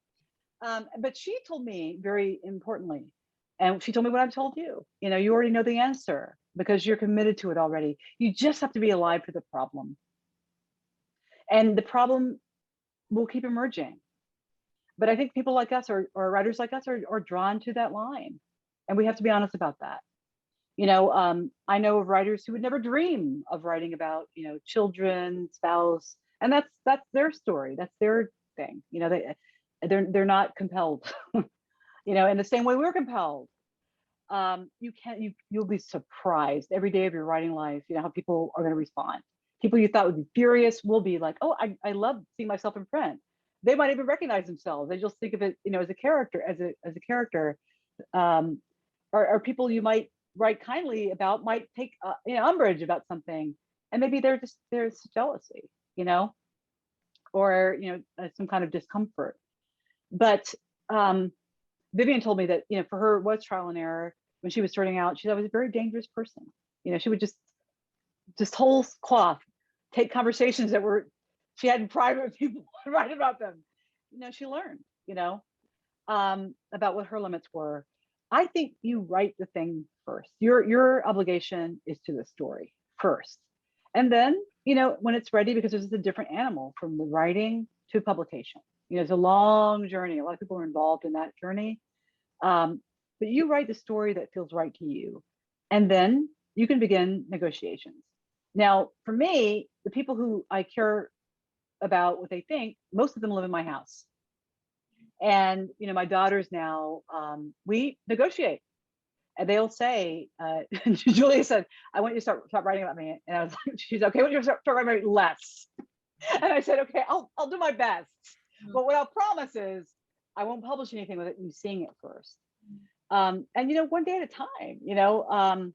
But she told me very importantly, and she told me what I've told you. You know, you already know the answer because you're committed to it already. You just have to be alive to the problem, and the problem will keep emerging. But I think people like us, or writers like us, are drawn to that line, and we have to be honest about that. You know, I know of writers who would never dream of writing about, you know, children, spouse, and that's their story, that's their thing. You know, they're not compelled. You know, in the same way we're compelled. You'll be surprised every day of your writing life. You know how people are going to respond. People you thought would be furious will be like, "Oh, I love seeing myself in print." They might even recognize themselves. They just think of it, you know, as a character, as a character. Or people you might write kindly about might take you know, umbrage about something, and maybe there's jealousy, you know, or you know, some kind of discomfort. But Vivian told me that, you know, for her it was trial and error when she was starting out. She thought I was a very dangerous person. You know, she would just whole cloth take conversations that were she had in private with people and write about them. You know, she learned, you know, about what her limits were. I think you write the thing first. Your obligation is to the story first. And then, you know, when it's ready, because this is a different animal from the writing to publication. You know, it's a long journey. A lot of people are involved in that journey. But you write the story that feels right to you. And then you can begin negotiations. Now, for me, the people who I care about what they think, most of them live in my house. And, you know, my daughters now, we negotiate. And they'll say, Julia said, "I want you to start writing about me." And I was like, she's okay, when you start writing less. And I said, "Okay, I'll do my best. But what I'll promise is I won't publish anything without you seeing it first." And, you know, one day at a time, you know,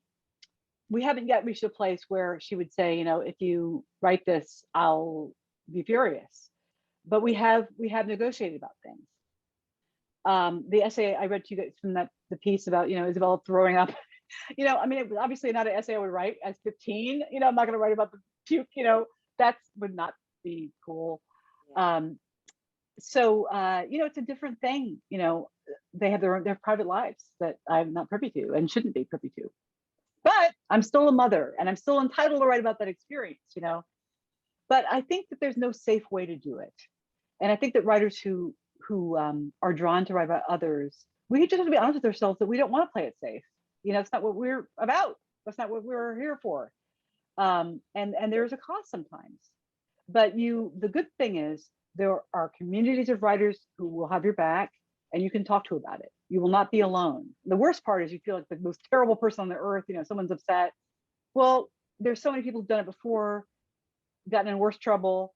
we haven't yet reached a place where she would say, you know, "If you write this, I'll be furious." But we have negotiated about things. The essay I read to you guys from the piece about, you know, Isabel throwing up, you know, I mean, it was obviously not an essay I would write as 15, you know, I'm not going to write about the puke, you know, that would not be cool. So, you know, it's a different thing, you know, they have their private lives that I'm not privy to and shouldn't be privy to, but I'm still a mother and I'm still entitled to write about that experience, you know. But I think that there's no safe way to do it. And I think that writers who are drawn to write about others, we just have to be honest with ourselves that we don't want to play it safe. You know, it's not what we're about. That's not what we're here for. And there's a cost sometimes. But the good thing is there are communities of writers who will have your back and you can talk to about it. You will not be alone. The worst part is you feel like the most terrible person on the earth, you know, someone's upset. Well, there's so many people who've done it before, gotten in worse trouble,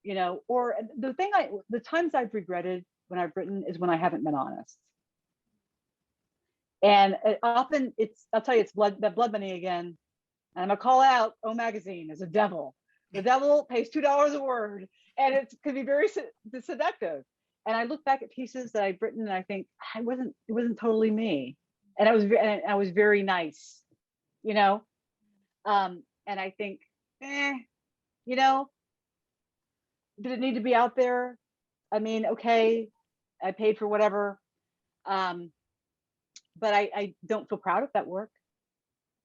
you know, or the times I've regretted when I've written is when I haven't been honest. And often I'll tell you, it's blood money again. And I'm gonna call out O Magazine as a devil. The devil pays $2 a word, and it could be very seductive. And I look back at pieces that I've written, and I think it wasn't totally me, and I was very nice, you know. And I think, you know, did it need to be out there? I mean, okay, I paid for whatever, but I don't feel proud of that work,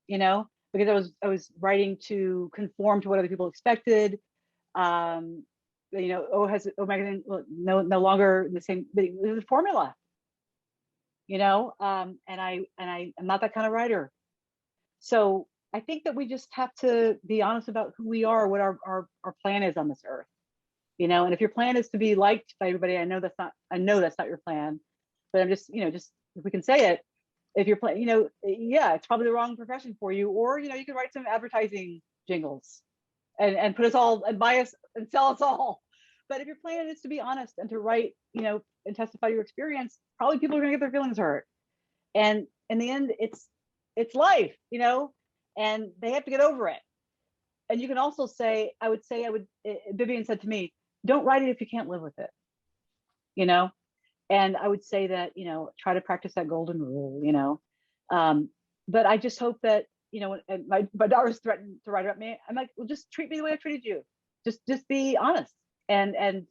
you know, because I was writing to conform to what other people expected. You know, O Magazine no longer the same, but it was a formula, you know, and I'm not that kind of writer. So I think that we just have to be honest about who we are, what our plan is on this earth, you know. And if your plan is to be liked by everybody, I know that's not your plan, but I'm just, you know, just if we can say it, if you're playing, you know, yeah, it's probably the wrong profession for you. Or, you know, you could write some advertising jingles and put us all and buy us and sell us all. But if your plan is to be honest and to write, you know, and testify your experience, probably people are gonna get their feelings hurt. And in the end, it's life, you know, and they have to get over it. And you can also say, Vivian said to me, don't write it if you can't live with it, you know? And I would say that, you know, try to practice that golden rule, you know. But I just hope that, you know, and my daughter's threatened to write about me. I'm like, well, just treat me the way I treated you. Just be honest. And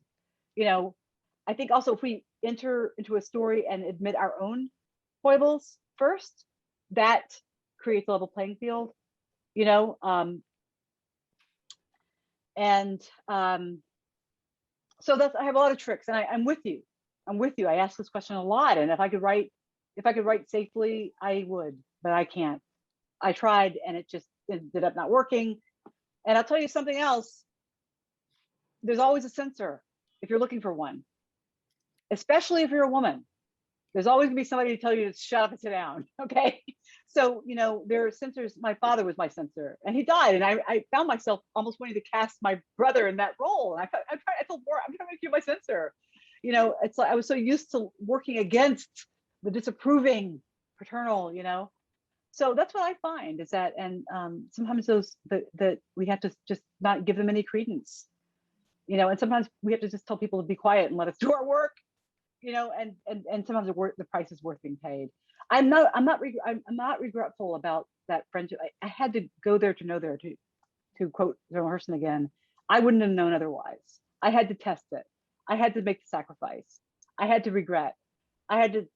you know, I think also if we enter into a story and admit our own foibles first, that creates a level playing field, you know. So I have a lot of tricks, and I'm with you. I ask this question a lot, and if I could write safely, I would, but I can't. I tried, and it ended up not working. And I'll tell you something else. There's always a censor if you're looking for one, especially if you're a woman. There's always gonna be somebody to tell you to shut up and sit down. Okay. So, you know, there are censors. My father was my censor, and he died. And I found myself almost wanting to cast my brother in that role. And I felt more, I'm trying to make you my censor. You know, it's like I was so used to working against the disapproving paternal, you know. So that's what I find is that, and sometimes that we have to just not give them any credence, you know, and sometimes we have to just tell people to be quiet and let us do our work, you know, and sometimes the price is worth being paid. I'm not regretful about that friendship. I had to go there to know there, to quote Zora Hurston again, I wouldn't have known otherwise. I had to test it. I had to make the sacrifice. I had to regret. I had to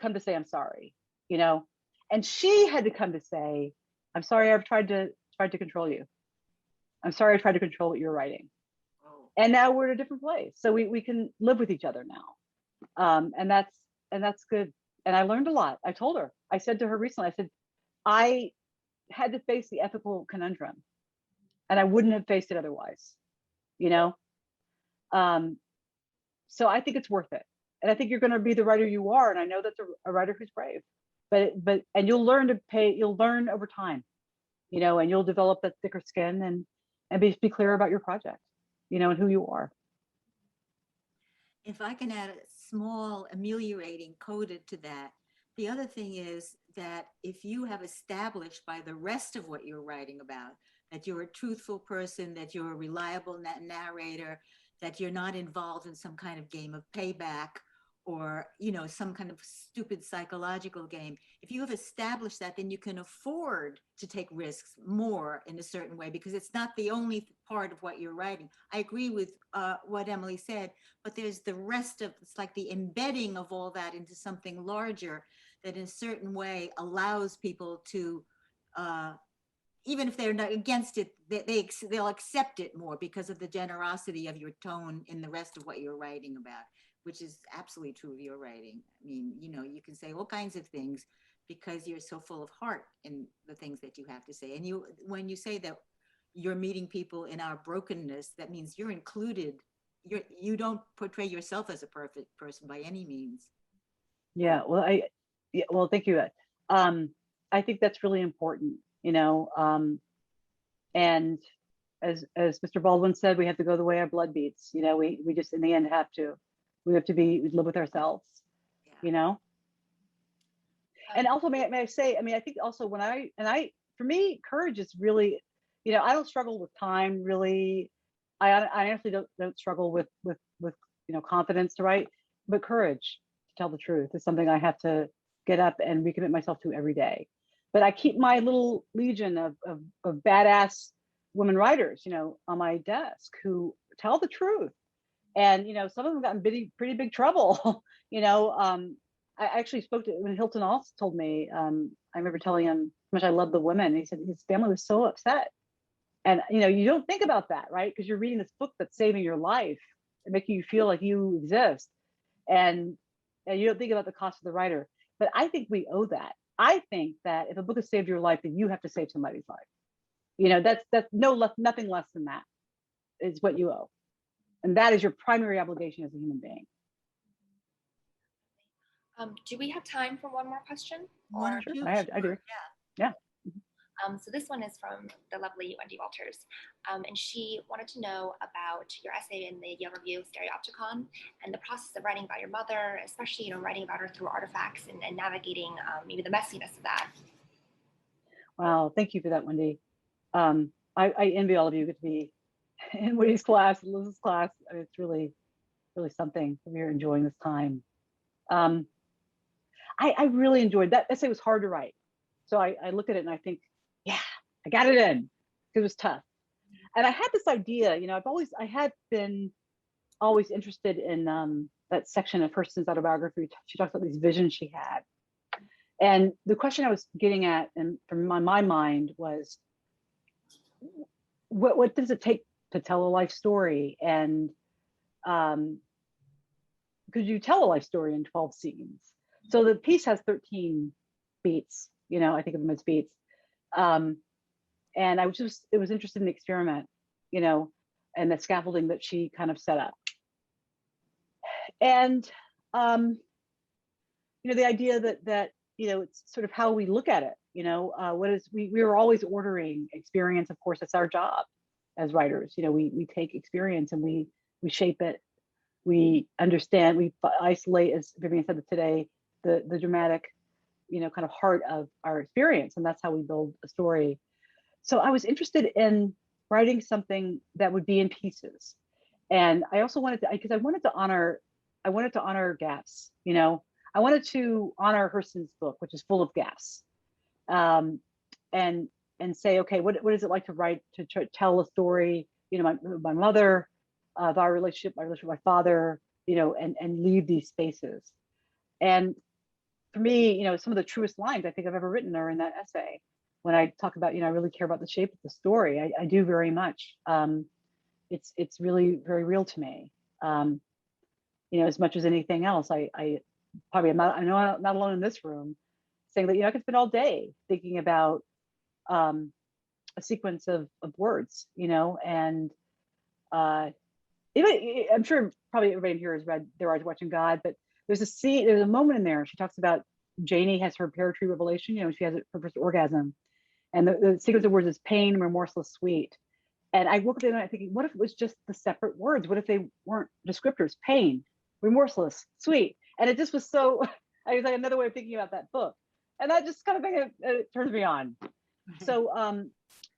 come to say, I'm sorry, you know, and she had to come to say, I'm sorry, I've tried to control you. I'm sorry, I tried to control what you're writing. And now we're in a different place. So we can live with each other now. And that's good. And I learned a lot. I told her, I said to her recently, I said, I had to face the ethical conundrum and I wouldn't have faced it otherwise, you know? So I think it's worth it. And I think you're going to be the writer you are. And I know that's a writer who's brave, and you'll learn you'll learn over time, you know, and you'll develop that thicker skin and be clear about your project, you know, and who you are. If I can add a small ameliorating coda to that, the other thing is that if you have established by the rest of what you're writing about, that you're a truthful person, that you're a reliable narrator, that you're not involved in some kind of game of payback or, you know, some kind of stupid psychological game. If you have established that, then you can afford to take risks more in a certain way, because it's not the only part of what you're writing. I agree with what Emily said, but there's the rest of, it's like the embedding of all that into something larger that in a certain way allows people to even if they're not against it, they'll accept it more because of the generosity of your tone in the rest of what you're writing about, which is absolutely true of your writing. I mean, you know, you can say all kinds of things because you're so full of heart in the things that you have to say. And when you say that you're meeting people in our brokenness, that means you're included. You don't portray yourself as a perfect person by any means. Yeah, well, thank you. I think that's really important, you know, and as Mr. Baldwin said, we have to go the way our blood beats. You know, we just in the end we have to live with ourselves, Yeah. you know. And also, may I say, I mean, I think also for me, courage is really, you know, I don't struggle with time really. I honestly don't struggle with you know, confidence to write, but courage to tell the truth is something I have to get up and recommit myself to every day. But I keep my little legion of badass women writers, you know, on my desk who tell the truth. And, you know, some of them got in pretty big trouble. You know, I actually spoke to, when Hilton also told me, I remember telling him how much I love the women. And he said his family was so upset. And, you know, you don't think about that, right? Because you're reading this book that's saving your life and making you feel like you exist. And you don't think about the cost of the writer. But I think we owe that. I think that if a book has saved your life, then you have to save somebody's life. You know, that's nothing less than that is what you owe. And that is your primary obligation as a human being. Do we have time for one more question? One or Sure, two? I do. Yeah. So this one is from the lovely Wendy Walters. And she wanted to know about your essay in the Yale Review, Stereopticon, and the process of writing about your mother, especially, you know, writing about her through artifacts and navigating maybe the messiness of that. Wow, thank you for that, Wendy. I envy all of you who get to be in Wendy's class, Liz's class. I mean, it's really, really something. We're enjoying this time. I really enjoyed that essay. Was hard to write. So I look at it and I think, yeah, I got it in. It was tough. And I had this idea, you know, I had been always interested in that section of Hurston's autobiography. She talks about these visions she had. And the question I was getting at, and from my mind, was, what does it take to tell a life story? And could you tell a life story in 12 scenes? So the piece has 13 beats, you know, I think of them as beats. And it was interested in the experiment, you know, and the scaffolding that she kind of set up. And, you know, the idea that, you know, it's sort of how we look at it, you know, we are always ordering experience. Of course, that's our job as writers. You know, we take experience and we shape it. We understand, we isolate, as Vivian said today, the dramatic, you know, kind of heart of our experience. And that's how we build a story. So I was interested in writing something that would be in pieces. And I also wanted to, because I wanted to honor gaps, you know. I wanted to honor Hurston's book, which is full of gaps, and say, okay, what is it like to write, to tell a story, you know, my mother, our relationship, with my father, you know, and leave these spaces. And for me, you know, some of the truest lines I think I've ever written are in that essay. When I talk about, you know, I really care about the shape of the story. I do very much. It's really very real to me. You know, as much as anything else, I probably am not, I know I'm not alone in this room saying that, you know, I could spend all day thinking about a sequence of words, you know, and I'm sure probably everybody in here has read Their Eyes Watching God, but there's a moment in there. She talks about Janie has her pear tree revelation, you know, she has her first orgasm. And the sequence of words is pain, remorseless, sweet. And I woke up the other night thinking, what if it was just the separate words? What if they weren't descriptors? Pain, remorseless, sweet. And it just was so, I was like another way of thinking about that book. And that just kind of it turns me on. So,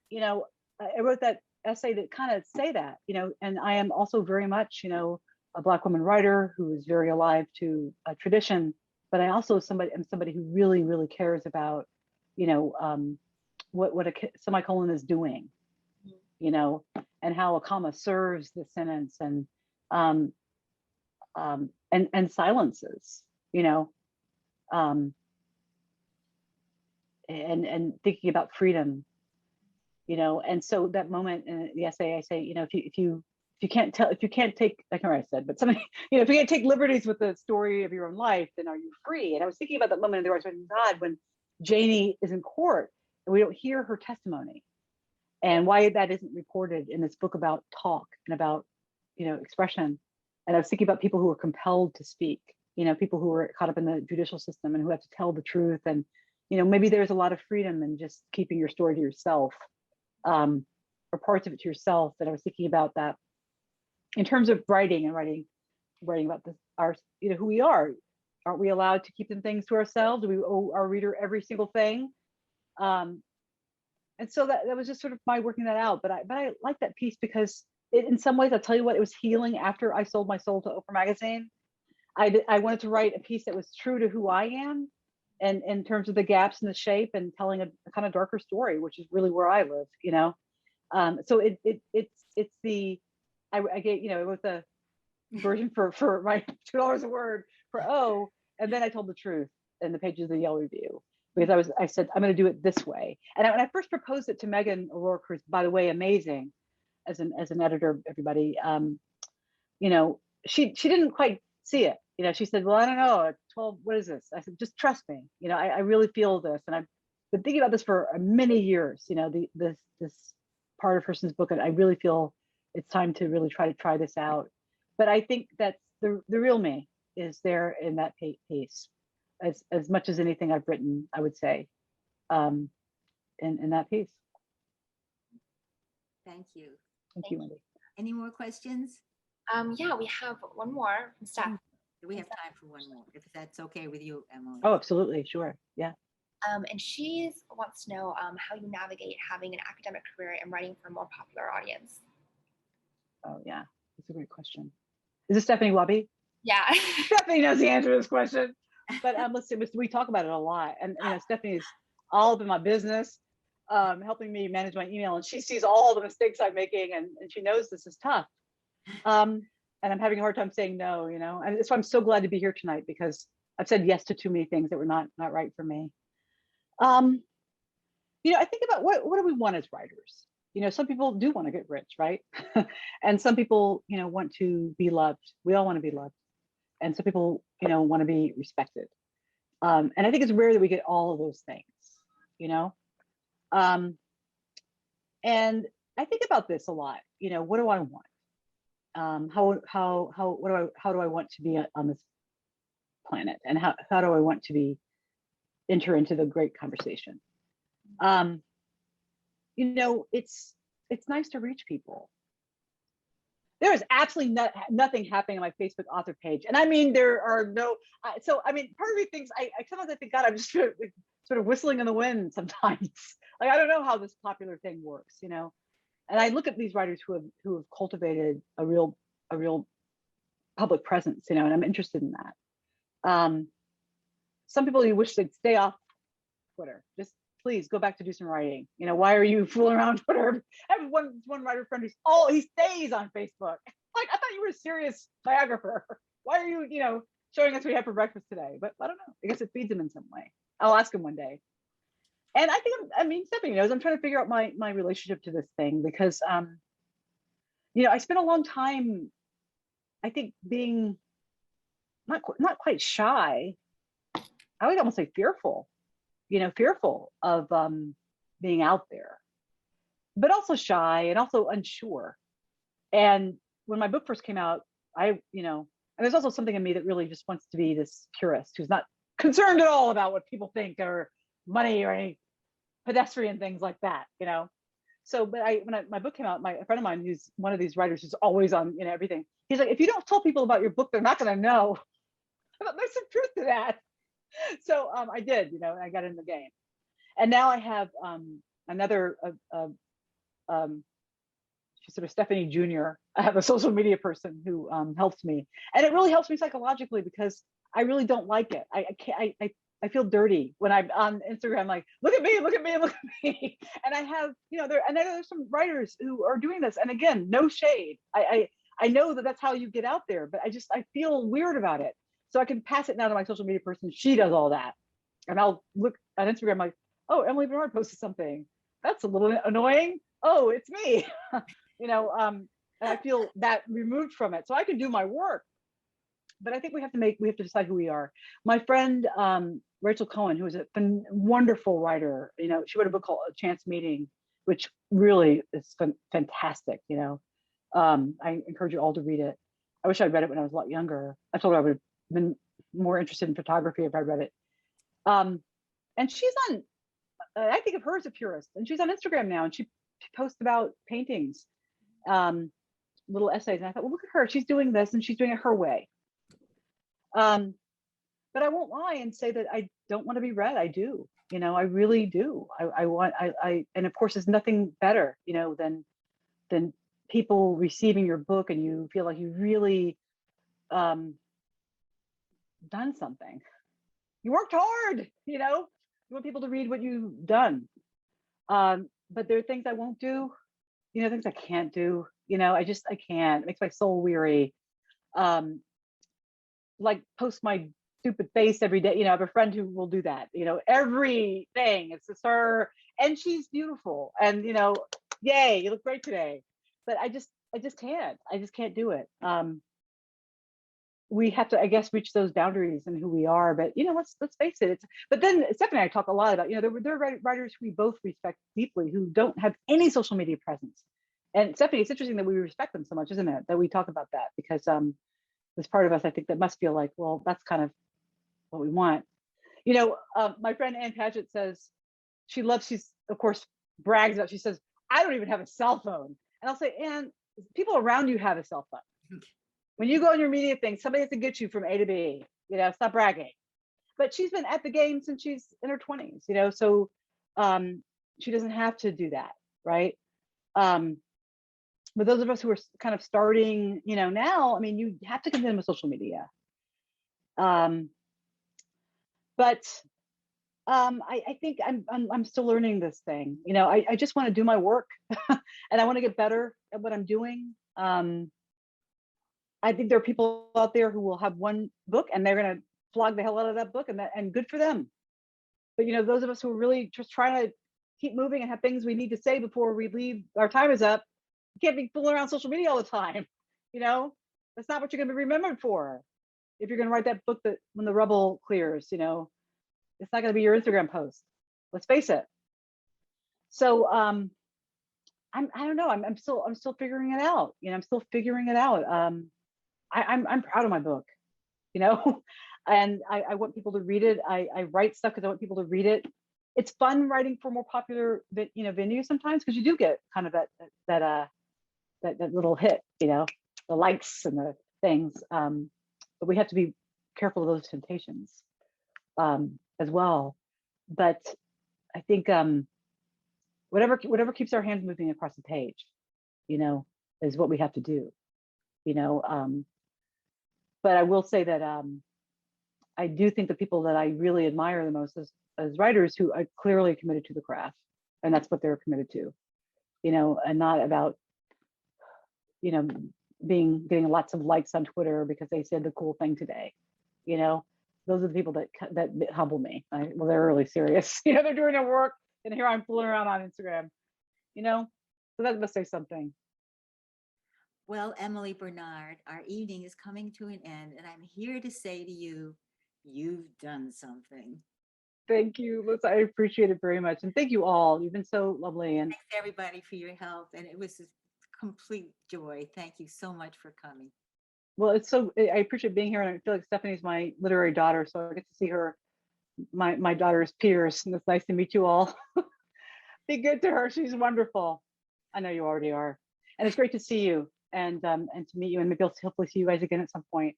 you know, I wrote that essay to kind of say that, you know, and I am also very much, you know, a Black woman writer who is very alive to a tradition, but I also am somebody who really, really cares about, you know, what a semicolon is doing, you know, and how a comma serves the sentence and silences, you know, and thinking about freedom you know. And so that moment in the essay, I say, you know, if you can't take, I can't remember what I said, but something, you know, if you can't take liberties with the story of your own life, then are you free? And I was thinking about that moment in the Arts and God when Janie is in court and we don't hear her testimony, and why that isn't reported in this book about talk and about, you know, expression. And I was thinking about people who are compelled to speak, you know, people who are caught up in the judicial system and who have to tell the truth. And, you know, maybe there's a lot of freedom in just keeping your story to yourself, or parts of it to yourself. And I was thinking about that in terms of writing about this, our, you know, who we are. Aren't we allowed to keep them things to ourselves? Do we owe our reader every single thing? And so that was just sort of my working that out. But I like that piece because it, in some ways, I'll tell you what, it was healing after I sold my soul to Oprah magazine. I wanted to write a piece that was true to who I am, and in terms of the gaps in the shape, and telling a kind of darker story, which is really where I live, you know. So it's the, I get, you know, it was the version for my $2 a word for O, and then I told the truth in the pages of the Yale Review, because I said I'm going to do it this way. And when I first proposed it to Megan O'Rourke, who's, by the way, amazing as an editor, everybody, you know, she didn't quite see it. You know, she said, well, I don't know, 12, what is this? I said, just trust me. You know, I really feel this, and I've been thinking about this for many years. You know, this part of Hurston's book, and I really feel it's time to really try this out. But I think that the real me is there in that piece, as much as anything I've written, I would say, in that piece. Thank you. Thank you, Wendy. Any more questions? Yeah, we have one more from Steph. We have time for one more, if that's okay with you, Emily. Oh, absolutely, sure, yeah. And she wants to know how you navigate having an academic career and writing for a more popular audience. Oh yeah, that's a great question. Is this Stephanie Wabi? Yeah. Stephanie knows the answer to this question. But listen, we talk about it a lot, and you know, Stephanie's all up in my business, helping me manage my email, and she sees all the mistakes I'm making, and she knows this is tough. And I'm having a hard time saying no, you know, and that's why I'm so glad to be here tonight, because I've said yes to too many things that were not right for me. You know, I think about what do we want as writers? You know, some people do want to get rich, right? And some people, you know, want to be loved. We all want to be loved. And some people, you know, want to be respected. And I think it's rare that we get all of those things, you know? And I think about this a lot, you know, what do I want? How do I want to be on this planet? And how do I want to enter into the great conversation? You know, it's nice to reach people. There is absolutely nothing happening on my Facebook author page. And I mean, there are no, so I mean, part of me thinks, I sometimes I think, God, I'm just sort of whistling in the wind sometimes. Like, I don't know how this popular thing works, you know? And I look at these writers who have cultivated a real public presence, you know, and I'm interested in that. Some people, you wish they'd stay off Twitter. Just please go back to do some writing. You know, why are you fooling around Twitter? I have one writer friend he stays on Facebook. Like, I thought you were a serious biographer. Why are you, you know, showing us what you had for breakfast today? But I don't know. I guess it feeds him in some way. I'll ask him one day. And I think, I mean, Stephanie knows, I'm trying to figure out my relationship to this thing, because, you know, I spent a long time, I think, being not quite shy. I would almost say fearful, you know, fearful of being out there, but also shy and also unsure. And when my book first came out, you know, and there's also something in me that really just wants to be this purist who's not concerned at all about what people think or money or any pedestrian things like that, you know. So, but my book came out, a friend of mine who's one of these writers who's always on, you know, everything. He's like, if you don't tell people about your book, they're not going to know. I thought, there's some truth to that. So I did, you know, and I got in the game. And now I have another, she's sort of Stephanie Jr. I have a social media person who helps me, and it really helps me psychologically, because I really don't like it. I feel dirty when I'm on Instagram, like, look at me, look at me, look at me. And I have, you know, I know there's some writers who are doing this, and again, no shade. I know that that's how you get out there, but I feel weird about it. So I can pass it now to my social media person. She does all that. And I'll look on Instagram like, oh, Emily Bernard posted something. that's a little annoying. Oh, it's me. And I feel that removed from it. So I can do my work, but I think we have to decide who we are. My friend, Rachel Cohen, who is a wonderful writer, she wrote a book called A Chance Meeting, which really is fantastic. I encourage you all to read it. I wish I'd read it when I was a lot younger. I told her I would have been more interested in photography if I'd read it. And she's on, I think of her as a purist, and she's on Instagram now, and she posts about paintings, little essays. And I thought, well, look at her. She's doing this and she's doing it her way. But I won't lie and say that I don't want to be read. I do, I really do. And of course, there's nothing better, than people receiving your book and you feel like you really done something. You worked hard, you want people to read what you've done. But there are things I won't do, things I can't do, I can't. It makes my soul weary. Like post my stupid face every day. I have a friend who will do that, everything. It's just her, and she's beautiful. And yay, you look great today. But I just can't do it. We have to, I guess, reach those boundaries in who we are. But let's face it. But then Stephanie and I talk a lot about, there are writers we both respect deeply who don't have any social media presence. And Stephanie, it's interesting that we respect them so much, isn't it? That we talk about that, because there's part of us, I think, that must feel like, well, that's kind of what we want. My friend Ann Patchett says she's of course brags about, she says, I don't even have a cell phone. And I'll say, Ann, people around you have a cell phone. When you go on your media thing, somebody has to get you from A to B, stop bragging. But she's been at the game since she's in her 20s, so she doesn't have to do that, right? But those of us who are kind of starting, now, I mean, you have to contend with social media. But I think I'm still learning this thing. I just want to do my work and I want to get better at what I'm doing. I think there are people out there who will have one book and they're going to flog the hell out of that book, and good for them. But those of us who are really just trying to keep moving and have things we need to say before we leave, our time is up. You can't be fooling around social media all the time. That's not what you're going to be remembered for. If you're going to write that book that when the rubble clears, it's not going to be your Instagram post. Let's face it. So I don't know. I'm still figuring it out. I'm still figuring it out. I'm proud of my book, and I want people to read it. I write stuff because I want people to read it. It's fun writing for more popular, venues sometimes, because you do get kind of that little hit, the likes and the things. But we have to be careful of those temptations as well. But I think whatever keeps our hands moving across the page, is what we have to do. But I will say that I do think the people that I really admire the most as writers who are clearly committed to the craft, and that's what they're committed to, and not about, getting lots of likes on Twitter because they said the cool thing today. Those are the people that humble me. Well, they're really serious. They're doing their work, and here I'm fooling around on Instagram. So that must say something. Well, Emily Bernard, our evening is coming to an end, and I'm here to say to you, you've done something. Thank you, Liz. I appreciate it very much. And thank you all. You've been so lovely. And thanks everybody for your help. And it was a complete joy. Thank you so much for coming. Well, I appreciate being here. And I feel like Stephanie's my literary daughter. So I get to see her, my daughter's peers. And it's nice to meet you all. Be good to her. She's wonderful. I know you already are. And it's great to see you and to meet you. And maybe I'll hopefully see you guys again at some point.